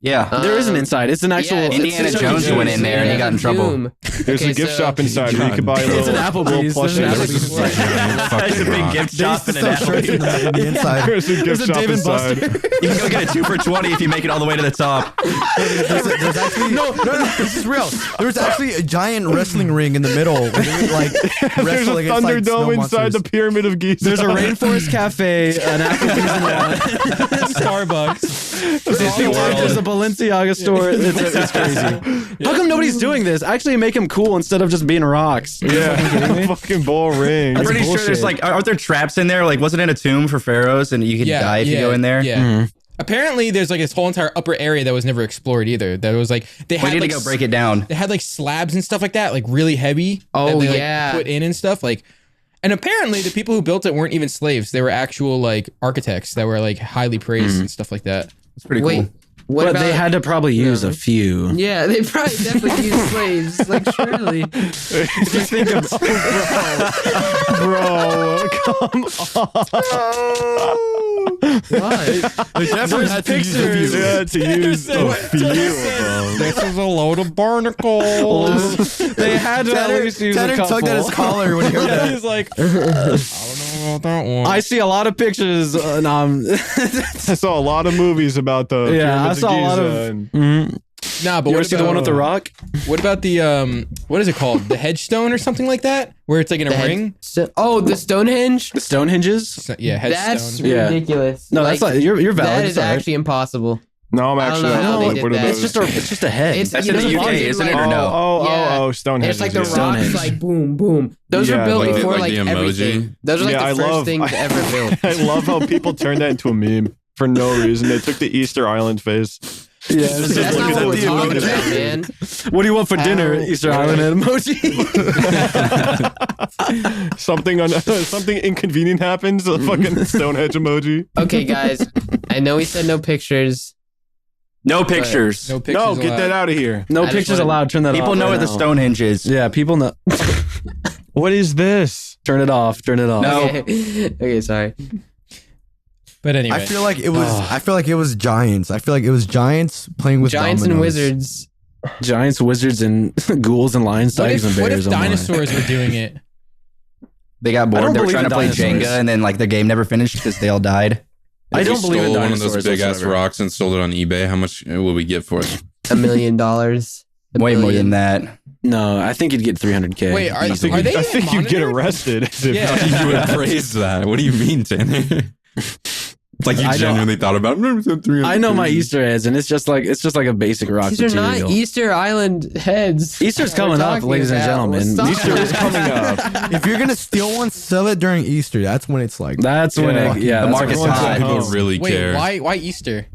Yeah. There is an inside. It's an actual. Yeah, Indiana it's Jones Zoom. went in there and he got in trouble. Zoom. There's Okay, a gift so- shop inside where you could buy a It's little, an Applebee's. little There's an plushie. Applebee's. Giant fucking It's a big rock. gift They shop used to in an sell shirts in Applebee's. the inside. There's a gift There's a shop Dave and inside. You can go get a 2 for $20 if you make it all the way to the top. There's actually no. This is real. There's actually a giant wrestling ring in the middle. Where they would, like There's wrestle a against like snow Thunderdome inside monsters. the Pyramid of Giza. There's a rainforest cafe, an Applebee's, and Starbucks. there's a Balenciaga store. It's crazy. How come nobody's doing this? Actually, make them cool instead of just being rocks. Yeah, fucking ball ring. I'm pretty sure there's like, aren't there traps in there? Like, wasn't it a tomb for pharaohs and you could die if you go in there? Yeah. Apparently, there's like this whole entire upper area that was never explored either. That was like they We had need like to go break it down. They had like slabs and stuff like that, like really heavy. Oh, that they, like, yeah. put in and stuff like. And apparently, the people who built it weren't even slaves; they were actual like architects that were like highly praised and stuff like that. It's pretty Wait, cool. what But about? they had to probably use a few. Yeah, they probably definitely used slaves. Like, surely. Just think of, bro, come on. They definitely had to use a Pictures. few. They had to use a few of them. This is a load of barnacles. They had to at least use a Tanner couple. tugged at his collar when he heard that. He's like, I don't know about that one. I see a lot of pictures. I saw a lot of movies about the Yeah, I pyramids saw a lot Giza of- and Nah, but You ever what see the one with the rock? What about the what is it called? The headstone or something like that, where it's like in a ring. Oh, the Stonehenge. The Stonehenges? So- yeah, That's headstone. Yeah. ridiculous. No, that's Like, not. You're valid. that It's is all right. actually impossible. No, I'm I don't actually know how not. they What did are that. those? It's just a head. It's That's you in know the the UK, ones isn't it, like- or no? Oh, Stonehenge. It's like the Stonehenge. rocks, like boom, boom. Those Yeah, were built like the- before like like the emoji. everything. Those are like Yeah, I the first love- things ever built. I love how people turned that into a meme for no reason. They took the Easter Island face. Yeah, Just That's look not at what we're the talking emoji. about, man. What do you want for dinner? Ow. Easter Island head emoji. Something inconvenient happens. A fucking Stonehenge emoji. Okay, guys. I know we said no pictures. No pictures. No pictures. No, get allowed. that out of here. No I just pictures wanted- allowed. Turn that off. People know right what the now. Stonehenge is. Yeah, people know. What is this? Turn it off. Turn it off. No. Okay, sorry. But anyway, I feel like it was. I feel like it was giants. I feel like it was giants playing with Giants and dominoes. wizards. Giants, wizards, and ghouls and lions, what tigers, and if, what bears. if oh my. dinosaurs were doing it? They got I bored. don't They were believe trying in to play dinosaurs. Jenga and then like their game never finished because they all died. I If we don't believe in stole one of dinosaurs those big ass whatsoever. rocks and sold it on eBay, how much would we get for it? $1 million. Way more than that. No, I think you'd get 300K. Wait, are easily. they I even think you'd get monitored? arrested. Yeah. You would praise that. What do you mean, Tanner? It's like you I know- genuinely thought about it. I know my Easter eggs, and it's just like a basic rock These are material. not Easter Island heads. Easter's that we're coming up, talking ladies and about. gentlemen. Stop. Easter is coming up. If you're gonna steal one, sell it during Easter. That's when it's like. That's when Yeah. it, yeah, The that's market's when it's high. People Oh. really Wait, care. why Easter?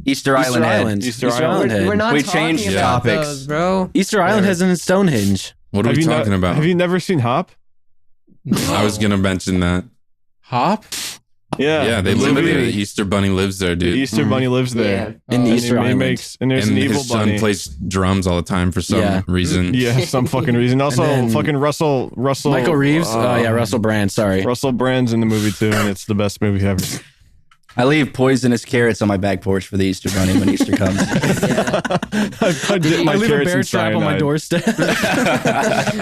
Easter Island head. Easter Island. head. We're not We talking changed about topics. those, bro. Easter Island has in Stonehenge. What are we talking about? Have you never seen Hop? I was gonna mention that. Hop? Yeah, they the live movie. there. The Easter Bunny lives there, The dude. Easter Bunny lives there. In Oh, Easter and he Island. makes, and there's And an evil his son bunny. plays drums all the time for some Yeah. reason. Yeah, some fucking reason. Also, then fucking Russell. Michael Reeves. Yeah, Russell Brand. Sorry. Russell Brand's in the movie too, and it's the best movie ever. I leave poisonous carrots on my back porch for the Easter bunny when Easter comes. I dip my I leave a carrots bear in trap on my cyanide. doorstep.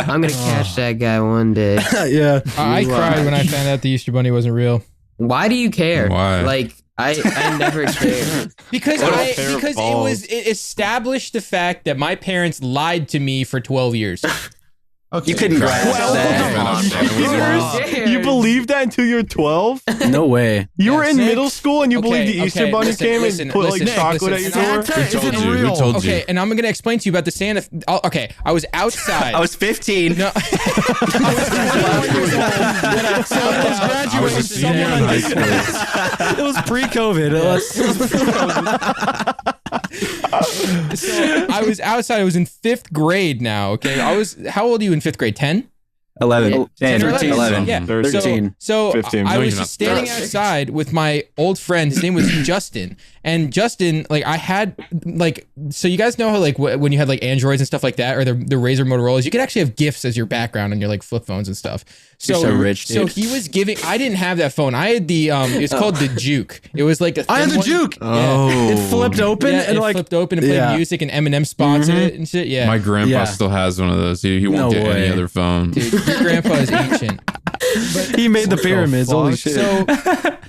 I'm gonna catch that guy one day. yeah. I cried when I found out the Easter Bunny wasn't real. Why do you care? Why? Like I never cared. Because What a pair of balls. it established the fact that my parents lied to me for 12 years. Okay. You couldn't grasp that. You believed that until you were 12? No way. You were in Six? middle school and you believed the Easter Bunny came listen, and put listen, like chocolate at your door? Santa Who told isn't you? real. Who told you? Okay, and I'm gonna explain to you about the Santa. Okay, I was outside. I was 15. No, I was 21 years old when I I was a senior in high school. It was pre-COVID. So I was outside. I was in 5th grade now. Okay, How old are you in 5th grade? 10. 11. 10, 13. 11. Yeah. 13. So 15. I No, was you're just not. standing outside with my old friend. His name was Justin. And Justin, like I had like, so you guys know how like when you had like Androids and stuff like that, or the Razr Motorola's, you could actually have GIFs as your background on your like flip phones and stuff. You're so rich, So dude. he was giving. I didn't have that phone. I had the it's called the Juke. It was like a. I had thin the one. Juke. Oh. It flipped open Yeah, and it like flipped open and played yeah. music and Eminem spots in it and shit. Yeah. My grandpa Yeah. still has one of those. He won't No get any way. other phone. Dude, your grandpa is ancient. he made the pyramids. Holy fuck? shit. So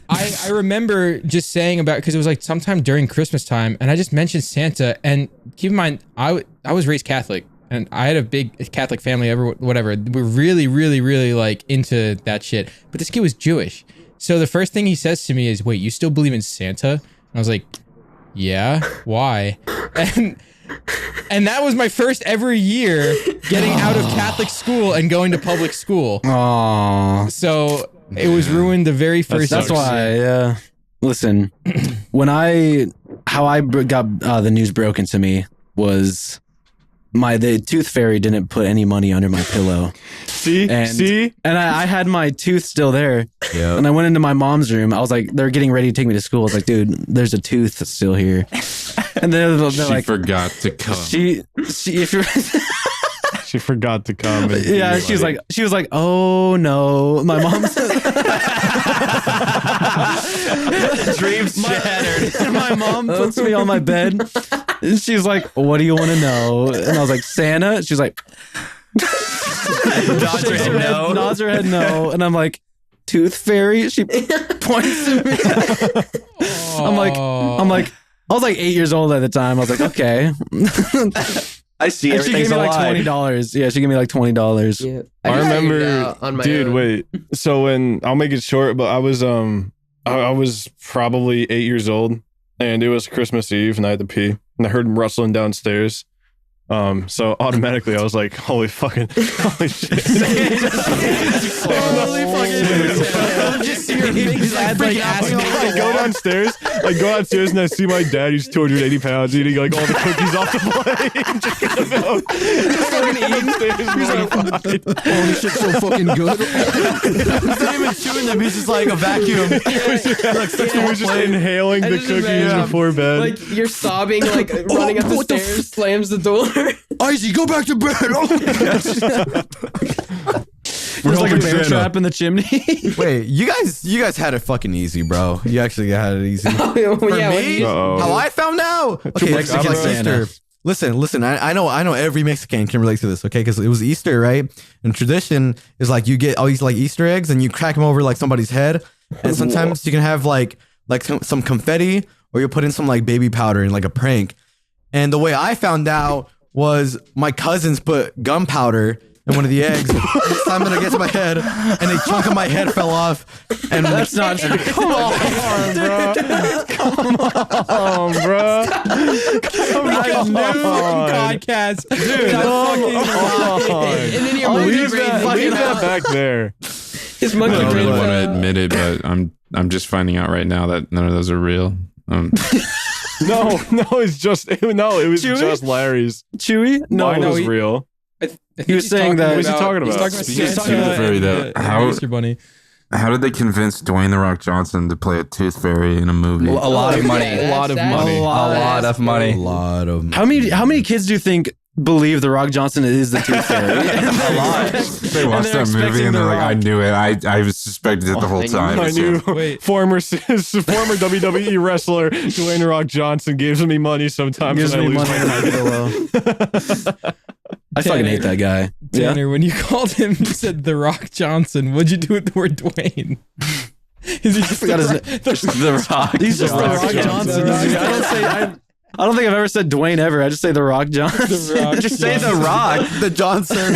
I remember just saying about, because it was like sometime during Christmas time, and I just mentioned Santa. And keep in mind, I was raised Catholic, and I had a big Catholic family. Whatever, we're really, really, really like into that shit. But this kid was Jewish, so the first thing he says to me is, "Wait, you still believe in Santa?" And I was like, "Yeah, why?" And that was my first ever year getting out of Catholic school and going to public school. Aww. So it was ruined the very first. That's year. why, yeah. Listen, how I got the news broken to me was the tooth fairy didn't put any money under my pillow. See? And I had my tooth still there. Yeah. And I went into my mom's room. I was like, they're getting ready to take me to school. I was like, dude, there's a tooth still here. And they're She like, forgot to come. if you're She forgot to come. And yeah, she was like, oh no, my mom's Dreams shattered. my mom puts me on my bed and she's like, what do you want to know? And I was like, Santa. She's like, Nods her head no. nods her head no. And I'm like, tooth fairy. She points at me. I'm like, I was like 8 years old at the time. I was like, okay. I see And she gave everything's me a like lie. $20. Yeah, she gave me like $20. Yeah. I figured it remember, out on my dude. own. Wait. So when I'll make it short, but I was I was probably 8 years old, and it was Christmas Eve, and I had to pee, and I heard him rustling downstairs. So automatically I was like, holy shit. Holy fucking just see her big sad like ass. I go downstairs and I see my dad, who's 280 pounds, eating like all the cookies off the plate. Just fucking eating. Holy shit, so fucking good. He's not even chewing them. He's just like a vacuum. He was just inhaling I the just cookies imagine, before bed. Like you're sobbing, like running up the what the stairs, slams the door. Izzy, go back to bed. There's like a helping bear Santa. trap in the chimney. Wait, you guys had it fucking easy, bro. You actually had it easy. Yeah, For what do me, you- Uh-oh. how I found out. Okay, it's Mexican like Santa. Easter. Listen. I know every Mexican can relate to this. Okay, because it was Easter, right? And tradition is like you get all these like Easter eggs and you crack them over like somebody's head, and sometimes you can have like some confetti, or you put in some like baby powder in like a prank. And the way I found out was my cousins put gunpowder in one of the eggs. This time when I get to my head, and a chunk of my head fell off. And that's not. Come on, bro. Come on, bro. Come on. Podcast, Dude, And then your monkey leave brain that back there. His I monkey don't brain really want to fell out. admit it, but I'm just finding out right now that none of those are real. No, it's just it was Chewie? just Larry's. Chewie? Mine was he- real. I think He was he's saying that- What was he talking He's about? talking about Speaking of Santa Tooth Fairy, and though, the how- Easter Bunny. How did they convince Dwayne the Rock Johnson to play a Tooth Fairy in a movie? A lot of money. A lot of money. A lot of money. of. How many kids do you think believe The Rock Johnson is the Tooth Fairy? A lot. They watched they're that movie expecting and they're The like, I Rock. knew it. I was suspected it the whole time. I knew Wait. former WWE wrestler Dwayne The Rock Johnson gives me money sometimes Gives when I me lose money my and I pillow. I fucking hate that guy. Yeah. Tanner, when you called him, you said The Rock Johnson. What'd you do with the word Dwayne? Is he just Forgot his name. The Rock. He's just The Rock Johnson. I don't think I've ever said Dwayne ever. I just say The Rock Johnson. The Rock Just say The Johnson. Rock. The Johnson.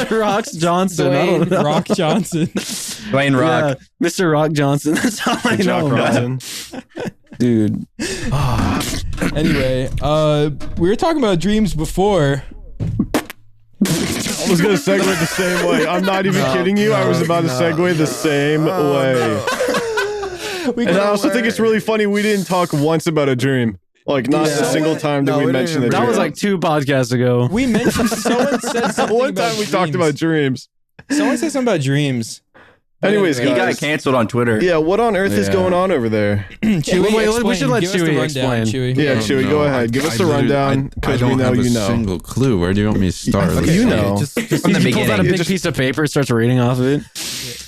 The Rock's Johnson. I don't know. Rock Johnson. Dwayne Rock. Yeah, Mr. Rock Johnson. That's all I Jock know, man. Robinson. Dude. Anyway, we were talking about dreams before. I was gonna segue the same way. I'm not even kidding you. I was about to segue the same way. And I also think it's really funny we didn't talk once about a dream. Like not a single time did No, we we mention the didn't. dream. That was like 2 podcasts ago. We mentioned someone said something one about time we talked dreams. about dreams. Someone said something about dreams. Anyways, He got guys. canceled on Twitter. Yeah, what on earth is Yeah. going on over there? Chewie, wait, we explain. should let Give us the Chewie rundown, explain. Chewie. Yeah, I don't Chewie, know. go ahead. Give us the rundown because we know you I know. don't have a single clue. Where do you want me to start? Okay, You okay, know. Just From the He pulls out a beginning. big piece of paper, starts reading off of it.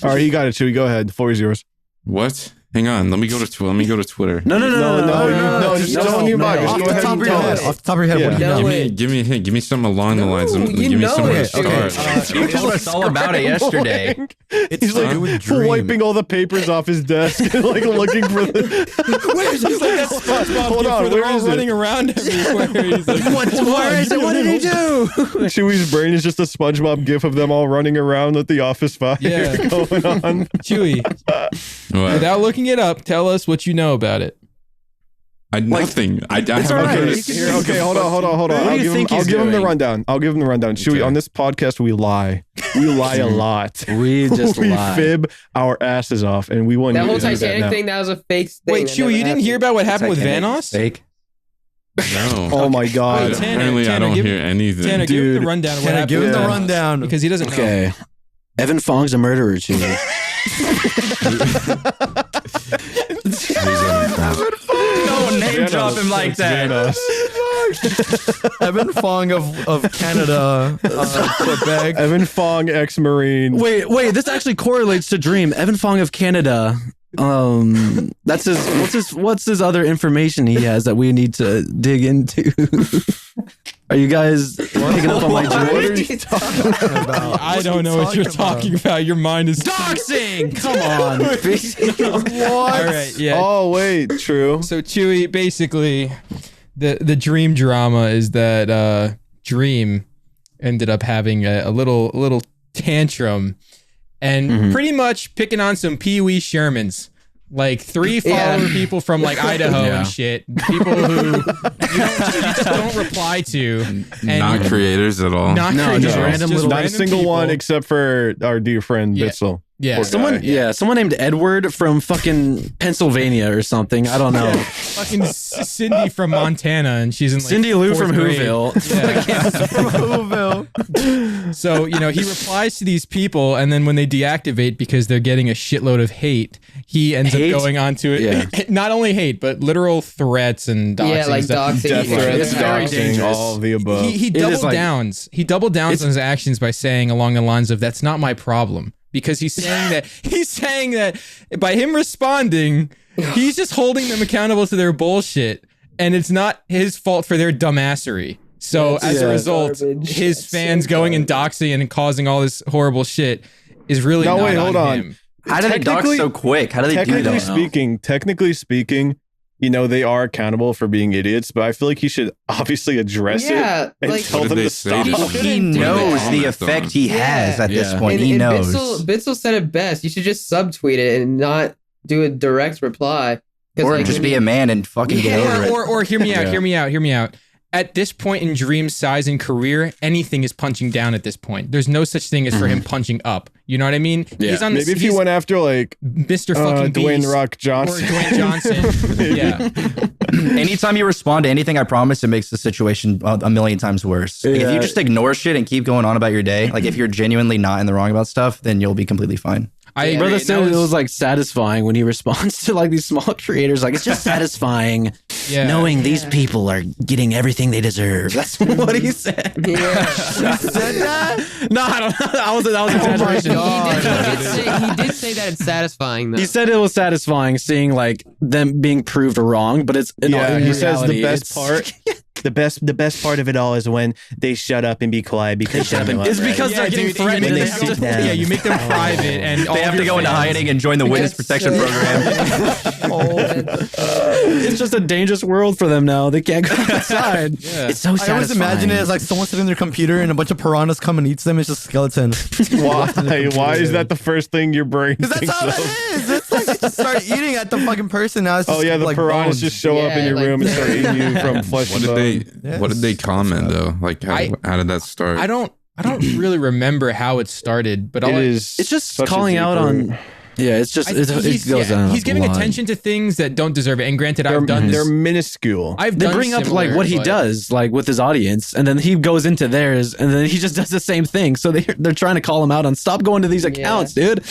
All right, you got it, Chewie. Go ahead. The floor is yours. What? Hang on. Let me go to Twitter. No, Just don't you mind. Just off go the ahead top and of your tell head. us. Off the top of your head. What do you Yeah. know? No. Give me a hint. Give me something along the lines. you Give me know somewhere it. to Okay, start. You told us all about it yesterday. It's He's to like do with dream. wiping all the papers off his desk and like looking for the. Where is it? Like that SpongeBob Hold gif on, where they're where all is it? running around everywhere. He's like, What did he do? Chewie's brain is just a SpongeBob gif of them all running around with the office fire Yeah. going on. Chewie, What? without looking it up, tell us what you know about it. Nothing. I have all right. noticed. Here, okay, hold on. What do I'll you give think him, I'll he's give him the doing? rundown. Chewie, Okay. on this podcast, we lie. We lie a lot. We just we lie. fib our asses off, and we want That you whole to do that Titanic now. thing, that was a fake thing. Wait, That Chewie, never you didn't hear happened. about what happened with Titanic Vanos? Fake. No. Oh my god. Wait, Tanner, Apparently, I Tanner, don't give- hear anything. Tanner, give him Dude. the rundown of what Can I happened give him with the Vanos, rundown? because he doesn't know. Okay. Evan Fong's a murderer, Chewie. No name drop him like that. Evan Fong of Canada, Quebec. Evan Fong, ex-marine. Wait, this actually correlates to Dream. Evan Fong of Canada. That's what's his other information he has that we need to dig into? Are you guys picking up on my What are dream? you talking about? I don't know what you're talking about. Your mind is Doxing! Come on. All right, yeah. Oh wait, true. So Chewie, basically, the dream drama is that Dream ended up having a little tantrum and pretty much picking on some Pee Wee Shermans. Like 3 follower people from like Idaho Yeah. and shit. People who you just don't reply to. And Not creators at all. not No, creators, just random little- Not a random single one people. except for our dear friend Yeah. Bitzel. Yeah. Poor guy. Someone named Edward from fucking Pennsylvania or something. I don't know. Fucking Cindy from Montana, and she's in like Cindy Lou 4th from grade. Whoville. Yeah. So, he replies to these people, and then when they deactivate because they're getting a shitload of hate, he ends Hate? up going on to it. Yeah. Not only hate, but literal threats and doxing. Yeah, like stuff. doxing. Death Yeah, threats, it's very doxing, dangerous. all of the above. He is double like- downs. He double downs on his actions by saying along the lines of "That's not my problem," because he's saying that by him responding, he's just holding them accountable to their bullshit, and it's not his fault for their dumbassery. So That's as a so result, garbage. his That's fans so going and garbage. doxing and causing all this horrible shit is really No, not wait, hold on. him. How do they dox Technically- so quick? How do they do Technically that? speaking, they are accountable for being idiots, but I feel like he should obviously address it and tell What them did to they say stop. to him? He knows the effect he has at this point. He knows. Bitzel said it best. You should just subtweet it and not do a direct reply. Or just be a man and fucking get over it. Or hear me out, hear me out. At this point in Dream's size and career, anything is punching down at this point. There's no such thing as for him punching up. You know what I mean? Yeah. He's on Maybe if he went after like Mr. fucking Dwayne Beast Rock Johnson. or Dwayne Johnson. Yeah. Anytime you respond to anything, I promise it makes the situation a million times worse. Like, if you just ignore shit and keep going on about your day, like if you're genuinely not in the wrong about stuff, then you'll be completely fine. Brother said it was like satisfying when he responds to like these small creators. Like, it's just satisfying knowing these people are getting everything they deserve. That's what he said. Yeah. He said that? No, I don't know. That was exaggeration. He did say that it's satisfying though. He said it was satisfying seeing like them being proved wrong, but it's in he says the reality, best part. The best part of it all is when they shut up and be quiet because It's because they're getting threatened. When and they they have sit to- down. Yeah, you make them private and They have to go into hiding and join the witness protection program. It's just a dangerous world for them now. They can't go outside. It's so I satisfying. always imagine it as like someone sitting in their computer and a bunch of piranhas come and eats them. It's just a skeleton. Why is that the first thing your brain Because thinks that's how of? it is. It's like they just start eating at the fucking person now. It's just The like piranhas bones. just show up in your room and start eating you from flesh What and did bone. What did they comment though? Like how did that start? I don't really remember how it started, but It's just such a calling deep out root. on. Yeah, it's just it goes on. He's giving attention to things that don't deserve it. And granted, I've done They're this. minuscule. I've They done bring up like similar, what he but- does, like with his audience, and then he goes into theirs, and then he just does the same thing. So they're trying to call him out on stop going to these accounts, dude.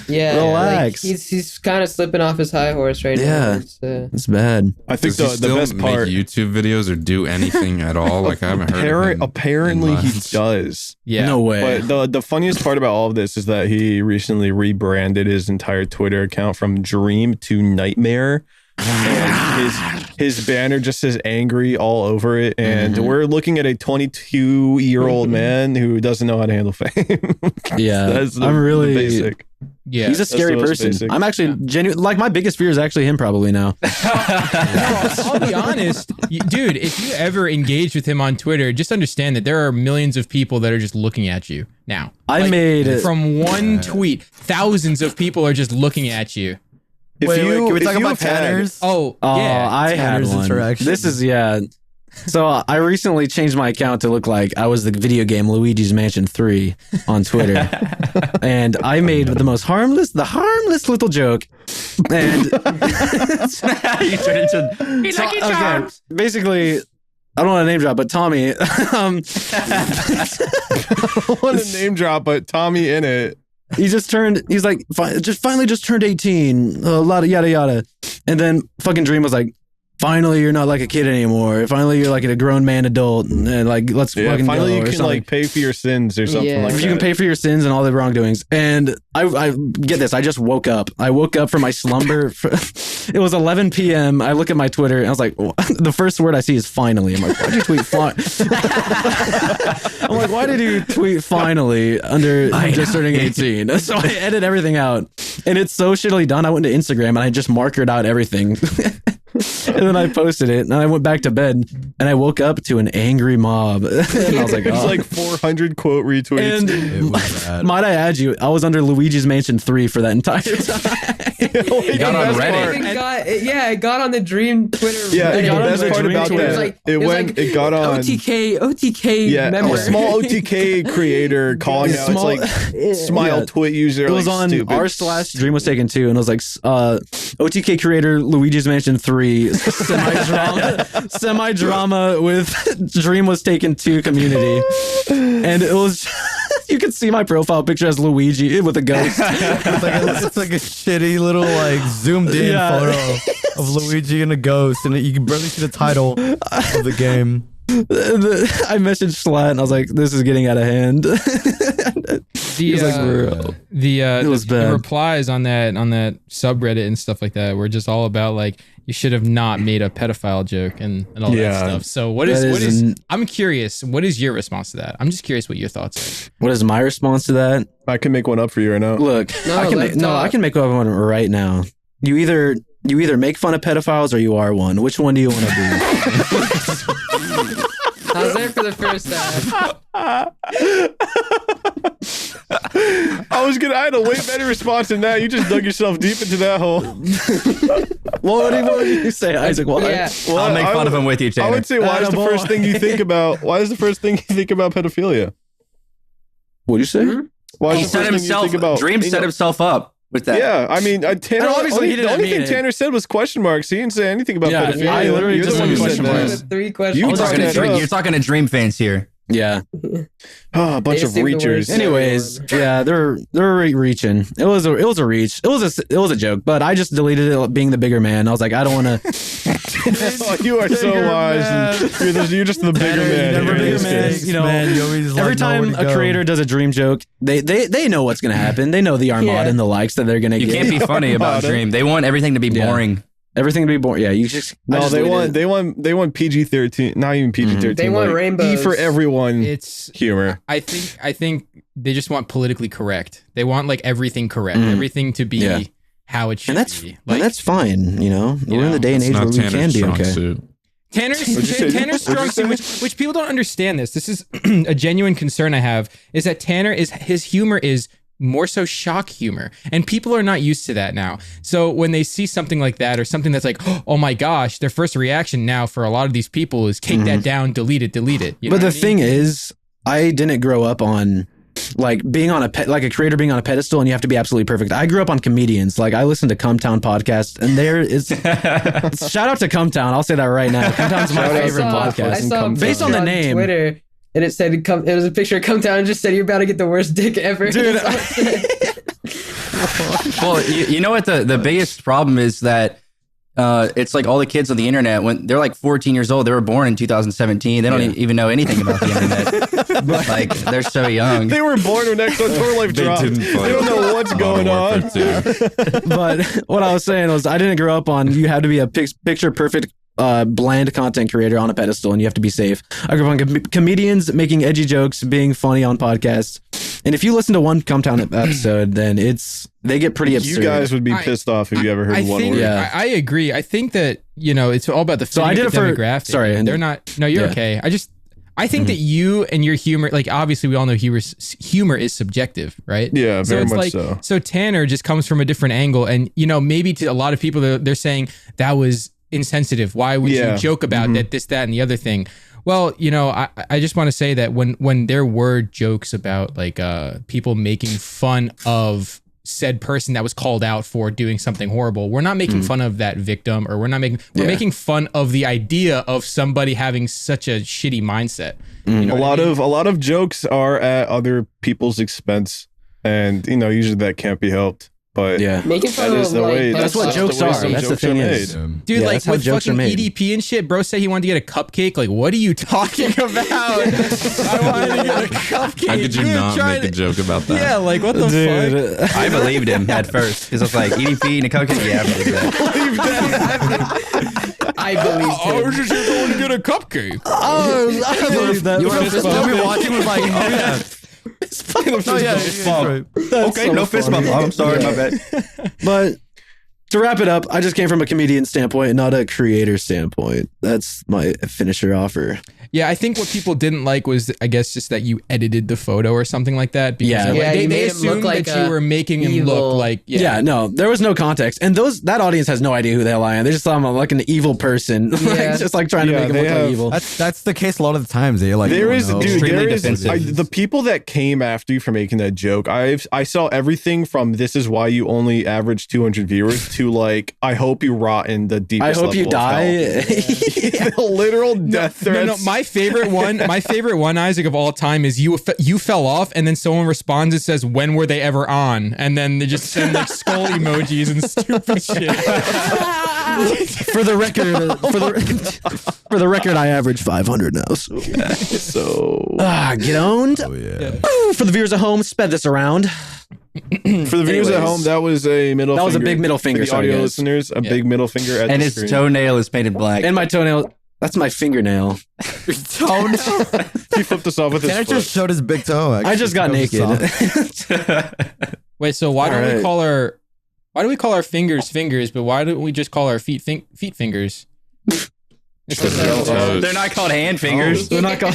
Yeah, Relax. Like he's kind of slipping off his high horse right now. Yeah. It's bad. I think Does he the still best part. make YouTube videos or do anything at all? Like I haven't heard of him. Apparently in he months. does. Yeah. No way. But the funniest part about all of this is that he recently rebranded his entire Twitter account from Dream to Nightmare. And his banner just says angry all over it. And we're looking at a 22-year-old man who doesn't know how to handle fame. Yeah. That's I'm really the basic. Yeah. He's a That's scary the most person. basic. I'm actually genuine. Like my biggest fear is actually him probably now. I'll be honest, dude, if you ever engage with him on Twitter, just understand that there are millions of people that are just looking at you now. I made it. From one tweet, thousands of people are just looking at you. If Wait, you, can we if talk you about have had- Tanner's? Oh, Oh, yeah. I had Tanner's one. interaction. This is So I recently changed my account to look like I was the video game Luigi's Mansion 3 on Twitter. And I made the harmless little joke. And You turn into okay, basically, I don't want to name drop, but Tommy, I don't want to name drop, but Tommy in it. he's like, finally just turned 18, a lot of yada yada. And then fucking Dream was like, finally you're not like a kid anymore. Finally you're like a grown man adult. And like, let's fucking finally go you or can something. like pay for your sins or something Yeah. like If that. you can pay for your sins and all the wrongdoings. And I get this. I just woke up. I woke up from my slumber. It was 11 p.m. I look at my Twitter and I was like, the first word I see is finally. I'm like, why'd you tweet I'm like, why did you tweet finally under just turning 18? So I edit everything out. And it's so shittily done. I went to Instagram and I just markered out everything. And then I posted it and I went back to bed and I woke up to an angry mob. And I was like, It's oh. like 400 quote retweets. And might I add you, I was under Luigi's Mansion 3 for that entire time. You got on Reddit. It got on the Dream Twitter. Yeah, Reddit. the got on best the part Dream about Twitter. that, it got on. OTK member. A small OTK creator calling out. Small- It's like smile twit user. It was like, on stupid. r/Dream was taken 2, and it was like OTK creator Luigi's Mansion 3 semi drama with Dream was taken 2 community, and it was you could see my profile picture as Luigi with a ghost. It's like a shitty little like zoomed in photo of Luigi and a ghost, and you can barely see the title of the game. I messaged Slat and I was like, "This is getting out of hand." The replies on that subreddit and stuff like that were just all about like you should have not made a pedophile joke and all that stuff. So what is I'm curious, what is your response to that? I'm just curious what your thoughts are. What is my response to that? I can make one up for you right now. Look, I can make one right now. You either You either make fun of pedophiles or you are one. Which one do you want to be? I was there for the first half. I had a way better response than that. You just dug yourself deep into that hole. What did you say, Isaac? Why? Yeah. Well, I'll make fun of him with you, Tanner. I would say, why is the first thing you think about? Why is the first thing you think about pedophilia? What'd you say? Why He is the set first thing you himself. think about? Dream you set know- himself up with that. Yeah, I mean, Tanner. And obviously he the didn't only mean thing it. Tanner said was question marks. He didn't say anything about Yeah, pedophilia. I literally You're the just one who said said question that. marks. 3 questions. You You're talking, brought to, it up. you're talking to Dream fans here. Yeah. Oh, a bunch They of seem the reachers. worst. Anyways, yeah, they're reaching. It was a reach. It was a joke, but I just deleted it being the bigger man. I was like, I don't want to. Oh, you are so wise. You're just the bigger man. Never here in bigger this man. case. You know, Man, you always every like know time where to a go. creator does a dream joke, they know what's gonna happen. They know the armada Yeah. and the likes that they're gonna You get. can't be funny about Armada. Dream. They want everything to be Yeah. boring. Everything to be born. Yeah, you just. I No, just they deleted want it. they want PG-13, not even PG-13. They want like rainbows. E for everyone It's humor. I think they just want politically correct. They want like everything correct, Mm. everything to be Yeah. how it should And that's be. and that's fine. You know, we're in the day and It's age where not we can Tanner's be strong okay. suit. Tanner's What'd you say? Tanner's strong What'd you suit, which people don't understand this. This is a genuine concern I have, is that his humor is more so shock humor, and people are not used to that now. So when they see something like that or something that's like, oh my gosh, their first reaction now for a lot of these people is take that down, delete it. You know But the what I mean? thing is, I didn't grow up on like being on like a creator being on a pedestal and you have to be absolutely perfect. I grew up on comedians. Like I listened to Cumtown podcast, and there is shout out to Cumtown. I'll say that right now. Cumtown's my Shout out favorite to podcast. I saw a Based on the picture name. Twitter, and it said, it was a picture of Come Down and just said, you're about to get the worst dick ever. Dude, That's all it said. Well, you know what the biggest problem is that it's like all the kids on the internet, when they're like 14 years old, they were born in 2017. They don't even know anything about the internet. Like they're so young. They were born when Next Door Tour Life They dropped. didn't They play don't know what's going on. Modern Warfare 2. But what I was saying was I didn't grow up on you have to be a picture perfect bland content creator on a pedestal and you have to be safe. I grew up on comedians making edgy jokes, being funny on podcasts. And if you listen to one Cumtown episode, then they get pretty absurd. You guys would be pissed off if you ever heard I one think, word. Yeah. I agree. I think that, it's all about the So I did it for- demographic. sorry, They're not, no, you're yeah. okay. I think that you and your humor, like obviously we all know humor is subjective, right? Yeah, very it's much like, so. So Tanner just comes from a different angle, and maybe to a lot of people they're saying that was insensitive. Why would Yeah. you joke about that, this, that, and the other thing? Well, I just want to say that when there were jokes about like people making fun of said person that was called out for doing something horrible, we're not making fun of that victim, or we're making fun of the idea of somebody having such a shitty mindset. You know A what I mean? lot of jokes are at other people's expense, and usually that can't be helped. But Yeah. Making fun that of is the way. That's what just jokes the way are. some That's the jokes thing are is. made. Dude, Yeah, like that's how with jokes are fucking made. EDP and shit, bro said he wanted to get a cupcake. Like, what are you talking about? I wanted to get a cupcake. How could you were not trying make a joke about that? Yeah, like what the fuck? I believed him at first because I was like EDP and a cupcake. Yeah, I believe that. I believe I was just here going to get a cupcake. I believe that. You were fist bump watching was like, oh yeah. Okay, no fist bump. I'm sorry, my bad. But to wrap it up, I just came from a comedian standpoint, not a creator standpoint. That's my finisher offer. Yeah, I think what people didn't like was, I guess, just that you edited the photo or something like that. Because Yeah. they're like- Yeah, they you made him assumed look like that you were making him evil. look like Yeah. No, there was no context, and that audience has no idea who the hell I am. They just thought I'm like an evil person, Yeah. just like trying to Yeah, make him they look have- like evil. That's the case a lot of the times. They like There don't is, know. dude. Extremely There is defensive. the people that came after you for making that joke. I saw everything from "This is why you only average 200 viewers" to like, "I hope you rot in the I deepest." hope you level of hell." die. The literal death threats. No, my favorite one, Isaac, of all time is you fell off, and then someone responds and says, "When were they ever on?" And then they just send like skull emojis and stupid shit. For the record, I average 500 now. So. Get owned. Oh yeah. Ooh, for the viewers at home, sped this around. For the viewers at Anyways. home, that was a middle. That was a finger. big middle finger, For the sorry, audio guys. listeners, a big middle finger at And the his screen. toenail is painted black. And my toenail. That's my fingernail. He flipped us off with his Tanner foot. just showed his big toe. I just got naked. Wait, so why don't we Alright. call Why do we call our fingers fingers, but why don't we just call our feet feet fingers? They're not called hand fingers. They're not called.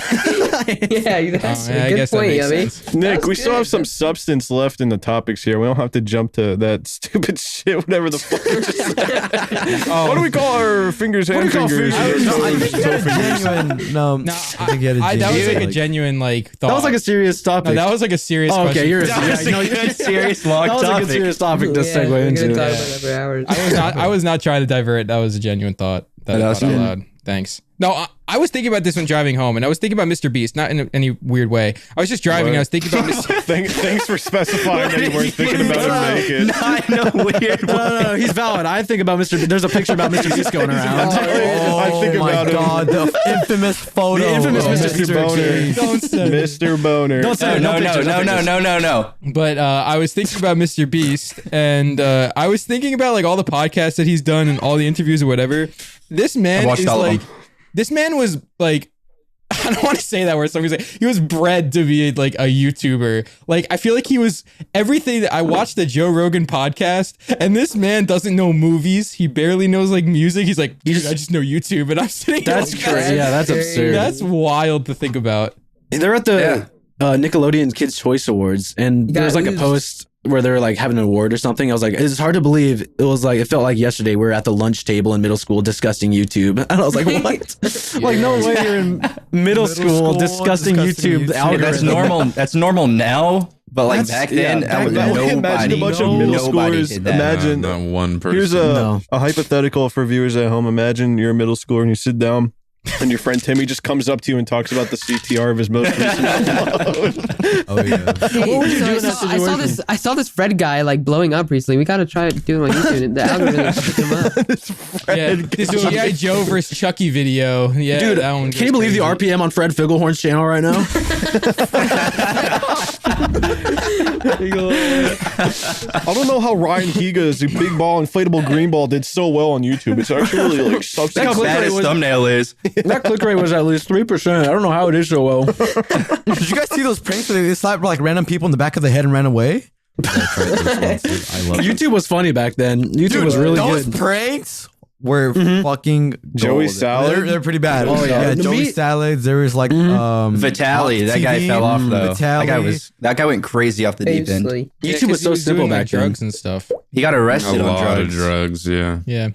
Yeah, that's I a good guess that point, makes Yummy. sense. Nick, we still have some substance left in the topics here. We don't have to jump to that stupid shit, whatever the fuck you just said. What do we call our fingers, hand fingers? No, I think you had a genuine. No, No, I think you had a that was like a genuine. genuine like thought. That was like a serious topic. No, that was like a serious Oh, question. okay, you're a serious long that was a good serious topic to segue we're into. gonna talk about that for hours. I was not trying to divert. That was a genuine thought. That I thought out loud. Thanks. No, I was thinking about this when driving home, and I was thinking about Mr. Beast, not in any weird way. I was just driving, and I was thinking about Mr. Thanks for specifying that you weren't thinking about it naked. Not in a weird No, he's valid. I think about Mr. There's a picture about Mr. Beast going around. I think Oh my about god, the infamous photo. The infamous of Mr. Boner. Don't say it. Mr. Boner. Don't say it. No. But I was thinking about Mr. Beast, and I was thinking about like all the podcasts that he's done and all the interviews or whatever. This man watched is all of like, them. this man was like, I don't want to say that word. So I'm gonna say he was bred to be like a YouTuber. Like I feel like he was everything that I watched the Joe Rogan podcast, and this man doesn't know movies. He barely knows like music. He's like, dude, I just know YouTube, and I'm sitting. That's like, crazy. Yeah, that's absurd. That's wild to think about. They're at the Nickelodeon Kids Choice Awards, and there was like a post where they were like having an award or something. I was like, it's hard to believe. It was like, it felt like yesterday we were at the lunch table in middle school discussing YouTube. And I was like, what? Like, no way you're in middle school discussing YouTube algorithms. That's normal. That's normal now. But like That's- back then, yeah, back then, imagine a bunch of middle schoolers. did that. Imagine Not one person. here's a hypothetical for viewers at home. Imagine you're a middle schooler and you sit down, and your friend Timmy just comes up to you and talks about the CTR of his most recent upload. Oh yeah. Hey, What would you so do I in that saw, I saw situation? this. I saw this Fred guy like blowing up recently. We gotta try doing on YouTube. The algorithm is picking him up. Yeah, this G.I. Joe versus Chucky video. Yeah, Dude, that one. can you believe the RPM on Fred Figglehorn's channel right now? I don't know how Ryan Higa's big ball inflatable green ball did so well on YouTube. It's actually like sucks. Look how click bad rate his was- thumbnail is. That click rate was at least 3%. I don't know how it is so well. Did you guys see those pranks where they slapped like random people in the back of the head and ran away? I love YouTube was funny back then. YouTube was really those good. pranks were fucking Joey gold. Salad? They're pretty bad. Oh, yeah. The Joey meat- Salads. There was like Vitaly, that guy TV, fell off though. Vitaly. That guy went crazy off the deep end. Basically. YouTube was so simple back then. drugs and stuff. He got a arrested on lot of drugs. drugs. Yeah. Yeah,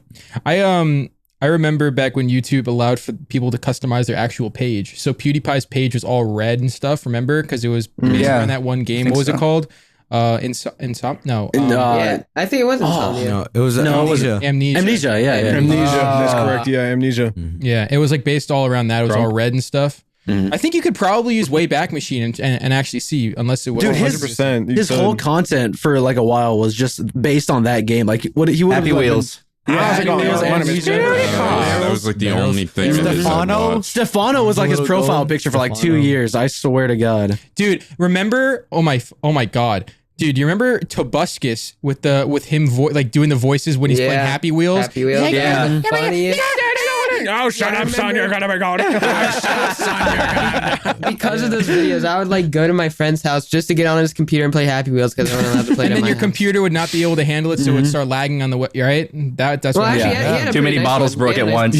I remember back when YouTube allowed for people to customize their actual page. So PewDiePie's page was all red and stuff. Remember, because it was based Yeah. on that one game. think What was it so. called? No, Yeah, I think it was Insomnia. No, it was No, it was Amnesia. Amnesia. Yeah. Amnesia. That's correct. Yeah, Amnesia. Yeah, it was like based all around that. It was all Drunk. red and stuff. I think you could probably use Wayback Machine and actually see, unless it was. Dude, his- 100%. His whole content for like a while was just based on that game. Like what he would Happy Wheels. Happy Wheels, Amnesia. That was like the only thing. I did Stefano? watch. Stefano was like his Little profile gold picture for like 2 Stefano. years. I swear to God. Dude, remember? Oh my god. Dude, you remember Tobuscus with him like doing the voices when he's playing Yeah. Happy Wheels? Happy Wheels. Like, Yeah. Funny. Oh, shut up, son. You're gonna be gone. Because of those videos, I would like go to my friend's house just to get on his computer and play Happy Wheels because I wasn't allowed to play it and at then my your house. computer would not be able to handle it, so it would start lagging on the way. Right? That's Well, what. actually, Yeah. he had a Too pretty many nice bottles one. broke He had at a nice once.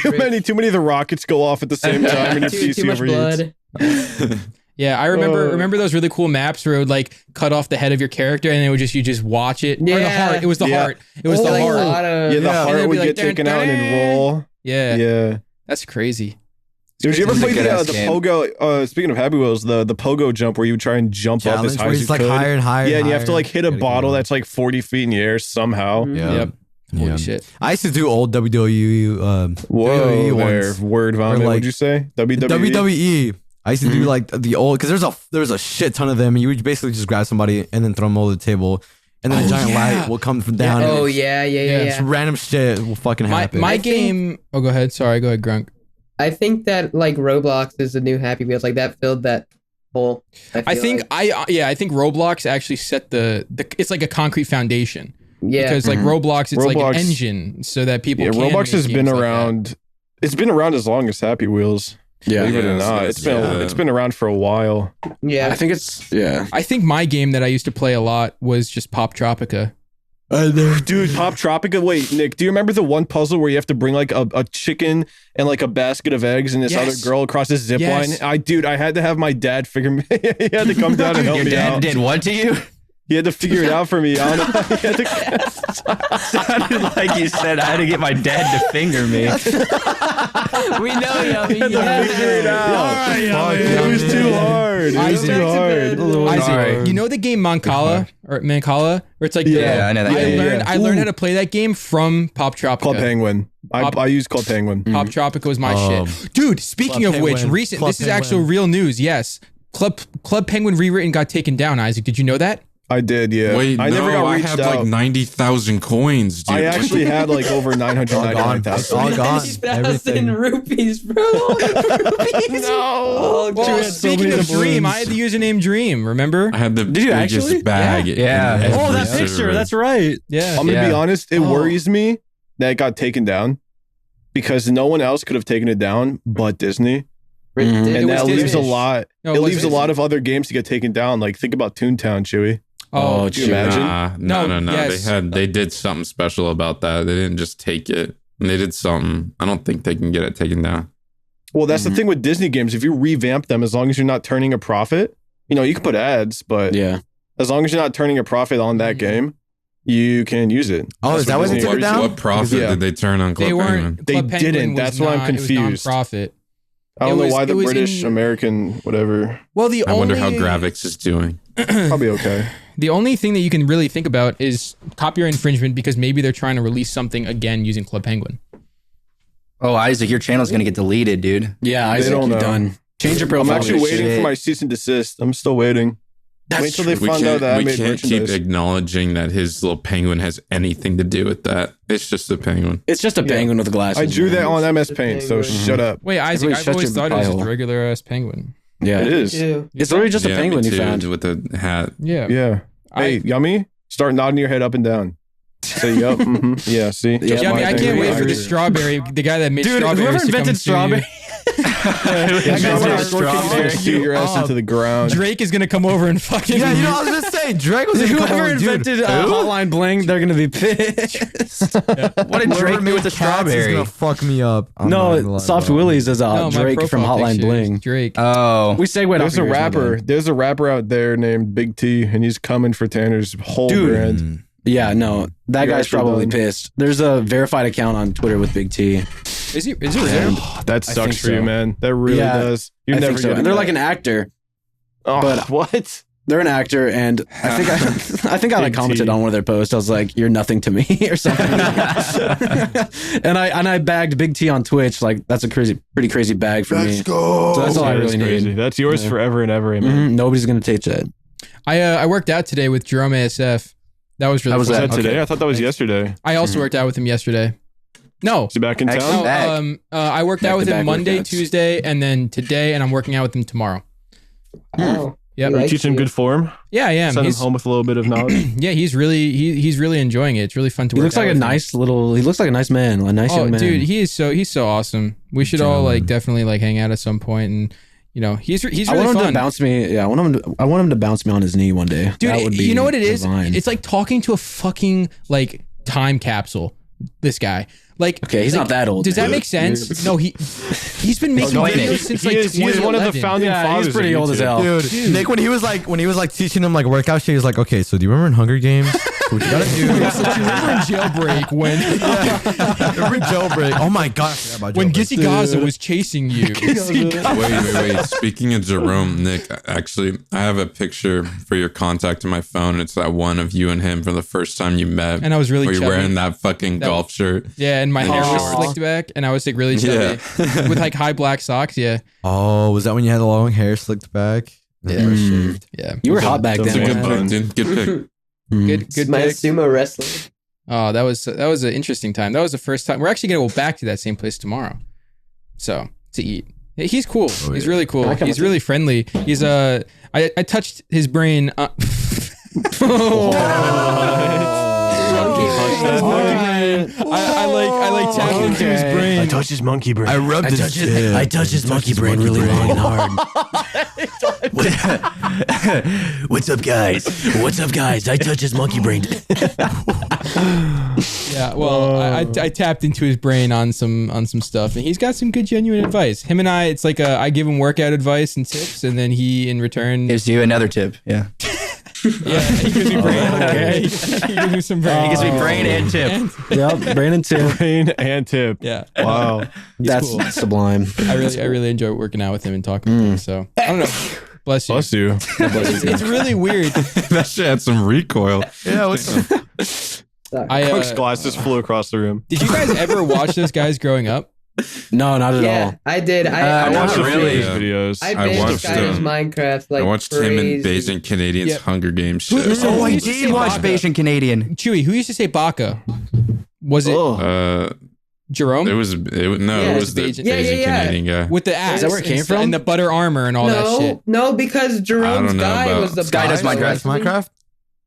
computer. Yeah, too many of the rockets go off at the same time and your Too PC much overheats. blood. Yeah, I remember those really cool maps where it would like cut off the head of your character and it would you just watch it. Or the Yeah. heart. It was the Yeah. heart. It was the Like, a heart. lot of- Yeah, the And heart it'd would be like, get taken out and then roll. Yeah. Yeah. That's crazy. Did you ever It's a play the good-ass game. pogo? Speaking of Happy Wheels, the pogo jump where you try and jump up as Challenge high where as you it's like could. higher and higher. Yeah, and you higher. have to like hit a Gotta bottle go. that's like 40 feet in the air somehow. Yeah. Yep. Holy Yeah. shit. I used to do old WWE. Whoa, WWE there, ones. word vomit. like- What'd you say? WWE. WWE. I used to do like the old because there's a shit ton of them. And you would basically just grab somebody and then throw them over the table, and then a giant light will come from down. Oh and yeah. just random shit will fucking happen. My game. Oh, go ahead. Sorry. Go ahead, Grunk. I think that like Roblox is the new Happy Wheels. Like that filled that hole. I feel think like. I think Roblox actually set the it's like a concrete foundation Yeah. because like Roblox it's like Roblox- an engine so that people Yeah, can Roblox make has been games like that. around. It's been around as long as Happy Wheels. Yeah. Believe it or Yeah, not, yeah. it's been around for a while. Yeah. I think it's yeah. I think my game that I used to play a lot was just Pop Tropica. Dude, Pop Tropica. Wait, Nick, do you remember the one puzzle where you have to bring like a chicken and like a basket of eggs and this other girl across this zip line? I had to have my dad figure me. He had to come down and help me out. Your dad did what to you? He had to figure it out for me. I don't know. He had to, Sounded like you said I had to get my dad to finger me. We know, Yummy. figure it out. It was too hard. It was too hard. Isaac, you know the game Mancala or where it's like I know that game. I learned how to play that game from Pop Tropica. Club Penguin. I use Club Penguin. Pop Tropica was my shit. Dude, speaking of which, this is actual real news. Yes. Club Penguin rewritten got taken down, Isaac. Did you know that? I did, yeah. Wait, I never got I reached had out. like 90,000 coins, dude. I actually had like over 999,000. It's all gone. 50,000 rupees, bro. No. Well, speaking of Dream, I had the username Dream, remember? I had the Did you biggest actually? bag. Yeah. in Oh, every that picture. server. That's right. Yeah. I'm going to be honest. It Oh. worries me that it got taken down because no one else could have taken it down but Disney. And that leaves a lot. No, it was leaves a lot of other games to get taken down. Like think about Toontown, Chewy. Oh, Can you imagine? No. yes. They did something special about that. They didn't just take it. They did something. I don't think they can get it taken down. Well, that's the thing with Disney games. If you revamp them, as long as you're not turning a profit, you can put ads, but as long as you're not turning a profit on that game, you can use it. Oh, is that what they took it down? What profit did they turn on Club They Penguin? weren't. They Club Penguin didn't. was That's why I'm not- it was confused. non-profit. I don't know why the it was British, American, whatever. Well, I wonder how Gravix is doing. Probably okay. The only thing that you can really think about is copyright infringement because maybe they're trying to release something again using Club Penguin. Oh, Isaac, your channel's gonna get deleted, dude. Yeah, Isaac, don't you're know. done. Change your I'm profile. actually waiting shit. for my cease and desist. I'm still waiting. Wait till they We find out that I we made can't keep merchandise. acknowledging that his little penguin has anything to do with that. It's just a penguin. It's just a penguin with glasses. I drew that man. on MS Paint, so shut up. Wait, Isaac, Everybody I've shut always your thought it was just pie a hole. regular ass penguin. Yeah, It is. It's literally just a penguin me you too, found. with a hat. Yeah. Yeah. Hey, Yummy, start nodding your head up and down. Say yup. Yeah, see? Yeah, Yeah, I mean, I Penguin. can't wait for the strawberry. The guy that made Dude, strawberries whoever to come invented to strawberry. Into the ground. Drake is gonna come over and fucking. Yeah, I was gonna say Drake was Whoever invented Hotline Bling, they're gonna be pissed. What did Drake do with the Is strawberry? gonna fuck me up. I'm not gonna No, lie, Soft bro. Willies is No, my Drake from profile Hotline picture is Bling. Drake. Oh, We segued off There's a yours, my rapper. bad. There's a rapper out there named Big T, and he's coming for Tanner's whole brand. Yeah, no, that You're guy's actually probably done. pissed. There's a verified account on Twitter with Big T. Is it really? That I sucks think for you, so. man. That really Yeah, does. You're I never think so. getting And they're that. like an actor. Oh, but- what? They're an actor, and I think I like Big commented T. on one of their posts. I was like, "You're nothing to me" or something. and I bagged Big T on Twitch. Like that's a pretty crazy bag for me. go. So that's all I That is really crazy. need. That's yours Yeah. forever and ever, man. Nobody's gonna take that. I worked out today with Jerome ASF. That was really. How was fun. Was that today? Okay. I thought that was yesterday. I also worked out with him yesterday. No. Is he back in Excellent. town? Back. I worked out with him Back-to-back Monday, workouts. Tuesday, and then today, and I'm working out with him tomorrow. Oh. Yep. Are you teaching him good form? Yeah, I am. Send him He's- home with a little bit of knowledge. Yeah, he's really enjoying it. It's really fun to He work looks like out a with him. nice little. He looks like a nice man, a nice Oh, young man. dude, he's so awesome. We should all like definitely like hang out at some point, and he's I really want him fun. to bounce me. Yeah, I want him to bounce me on his knee one day. Dude, that would be you know what it is? divine. It's like talking to a fucking like time capsule. This guy. Like, Okay, he's like, not that old. Does that man. make sense? No, he's been making No, videos since he like is one of the 2011. founding Yeah, fathers. he's pretty of old as YouTube. hell. Dude, Nick, when he was like teaching him like workout shit, he was like, okay, so do you remember in Hunger Games? What you gotta do? Remember in Jailbreak when Remember Jailbreak? Oh my god, I forgot about when Jailbreak. Gizzy Gaza was chasing you? Wait. Speaking of Jerome, Nick, actually, I have a picture for your contact in my phone. It's that one of you and him from the first time you met. And I was really where you're chubby. wearing that fucking golf shirt. Yeah, and my And hair your was shorts. slicked back, and I was like really chubby with like high black socks. Yeah, Oh, was that when you had the long hair slicked back? Mm. yeah. You were hot back That's It's a then. good weren't pick, dude. Good pick. you? Good My pick. sumo wrestler. Oh, that was an interesting time. That was the first time. We're actually gonna go back to that same place tomorrow. So to eat. Yeah, he's cool. He's really cool. I come He's with really friendly. He's I touched his brain. I like tapped into his brain. touched his monkey brain. I rubbed his touched his monkey brain really long and hard. What's up, guys? What's up, guys? I touch his monkey brain. Yeah, well, I tapped into his brain on some stuff, and he's got some good genuine advice. Him and it's like I give him workout advice and tips, and then he in return Gives you another tip. Yeah. yeah, he gives me brain. Okay. He gives me some brain. He gives me brain and tip. Yep, brain and tip. Brain and tip. Yeah, Wow. That's cool. sublime. I really enjoy working out with him and talking with him. So I don't know. Bless you. Bless you. It's really weird. That shit had some recoil. Yeah, what's Cook's I glasses flew across the room. did you guys ever watch those guys growing up? No, not at Yeah, all. I did. I I watched a few of really. his videos. I I binged watched, Skyrim's Minecraft like I watched him and crazy. Bayesian Canadians Yeah. Hunger Games shit. Oh, I Who used to did say watch Baka? Bayesian Canadian. Chewie, who used to say Baka? Was it Jerome? It was Yeah, it was the Bayesian- Bayesian yeah. Canadian guy. with the axe? Is that where it came from? And the butter armor and all that shit. No, because Jerome's don't know guy about- was the Sky does boss. Minecraft.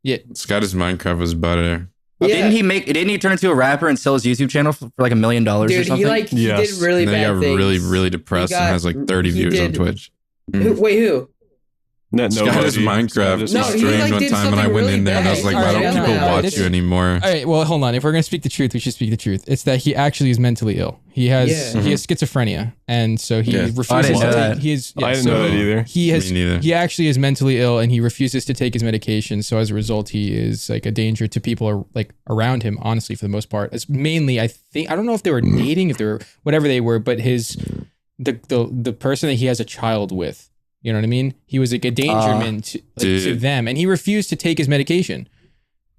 Minecraft? Scottish Minecraft was butter. Yeah. Didn't he turn into a rapper and sell his YouTube channel for like $1 million or Dude, something? he Yes. did really And then he bad got things. really, really depressed He got- and has like 30 he viewers on did- Twitch. Wait, who? Scottish Minecraft No, he, streamed like, one did time and I something went really in there and I was bad. like, why don't Alright, people yeah, watch it's- you anymore? All right, well, hold on. If we're gonna speak the truth, we should speak the truth. It's that he actually is mentally ill. He has schizophrenia, and so he Yeah. refuses I didn't to know take. that. He is. I didn't know that either. He Me neither. He actually is mentally ill, and he refuses to take his medication. So as a result, he is like a danger to people like around him. Honestly, for the most part, it's mainly I don't know if they were dating, if they were whatever they were, but the person that he has a child with. You know what I mean? He was like a dangerment to them, and he refused to take his medication.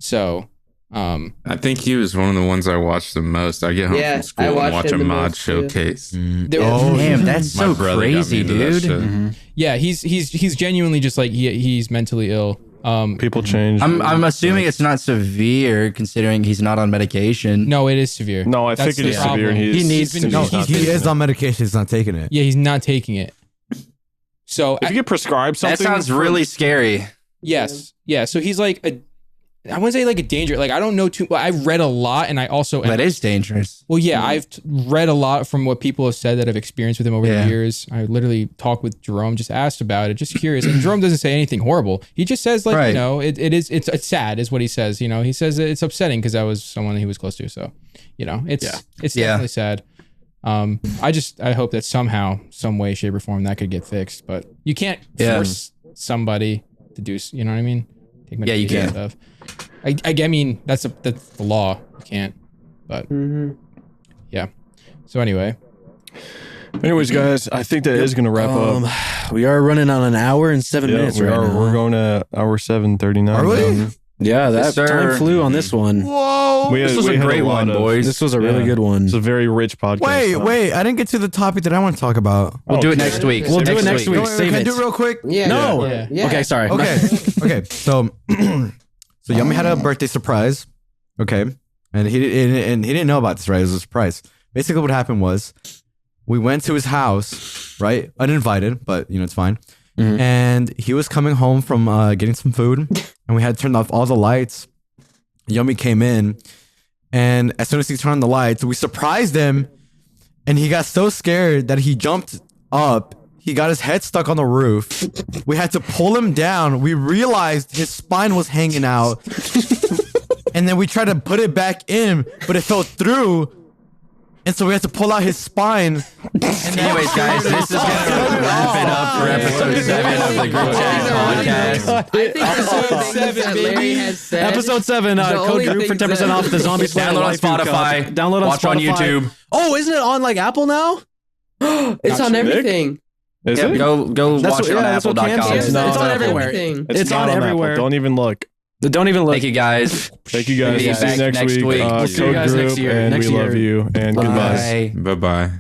So, I think he was one of the ones I watched the most. I get home Yeah, from school I and watched watch a him the mod most, too. showcase. Damn, that's My so brother got me crazy, into that dude. shit. yeah, he's genuinely just like he's mentally ill. People change. I'm assuming it's not severe considering he's not on medication. No, it is severe. No, I That's think it the is severe. And problem. he needs been- to No, be. he is on medication. He's not taking it. Yeah, he's not taking it. So If you get prescribed something, That sounds really scary. yes, yeah. So he's like I wouldn't say like a danger. Like I don't know too. I've read a lot, and I also That is dangerous. well, yeah. I've read a lot from what people have said that have experienced with him over Yeah. the years. I literally talked with Jerome, just asked about it, just curious. And Jerome doesn't say anything horrible. He just says like, Right. you know, it's sad, is what he says. You know, he says it's upsetting because that was someone he was close to. So, you know, it's Yeah. definitely sad. I hope that somehow, some way, shape, or form that could get fixed. But you can't Yeah. force somebody to do. You know what I mean? Take Yeah, you medication and can. Stuff. I mean, that's the law. You can't. But yeah. So anyway, Anyways, guys, I think that is going to wrap up. We are running on an hour and 7 Yeah, minutes we right are. now. We're going to hour 7:39. Are we? Yeah, that Yes, sir. time flew on this one. Whoa. This was a great one, boys. This was a really Yeah. good one. It's a very rich podcast. Wait. I didn't get to the topic that I want to talk about. We'll do it next week. We'll do it next week. Wait, Save can I it. do it real quick? Yeah. No. Yeah. Okay, sorry. Okay. Okay. So Yumi had a birthday surprise. Okay. And he didn't know about this, right? It was a surprise. Basically what happened was we went to his house, right? Uninvited, but you know, it's fine. Mhm. And he was coming home from getting some food and we had turned off all the lights. Yumi came in and as soon as he turned on the lights, we surprised him and he got so scared that he jumped up. He got his head stuck on the roof. We had to pull him down. We realized his spine was hanging out. And then we tried to put it back in, but it fell through. And so we had to pull out his spine. Anyways, guys, this is gonna wrap it up for episode 7 of the Group Chat Podcast. I think the Episode only things 7, that baby. Larry has said. Episode 7, The code only group for things 10% that- off the Zombie Slayer Download on Waifu Cup. Spotify. Download on Watch on Spotify. YouTube. Oh, isn't it on like Apple now? It's on everything. Is Yeah, it? go That's watch what- it on yeah, that's what Cam apple.com. said. No, It's on no, everywhere. Everything. It's It's not on Apple. everywhere. Don't even look. Don't even look. Thank you, guys. Thank you guys. We'll be See you back next next week. week. We'll see you Code guys group, next year. and Next we love year. you. And goodbye. Bye. Bye bye.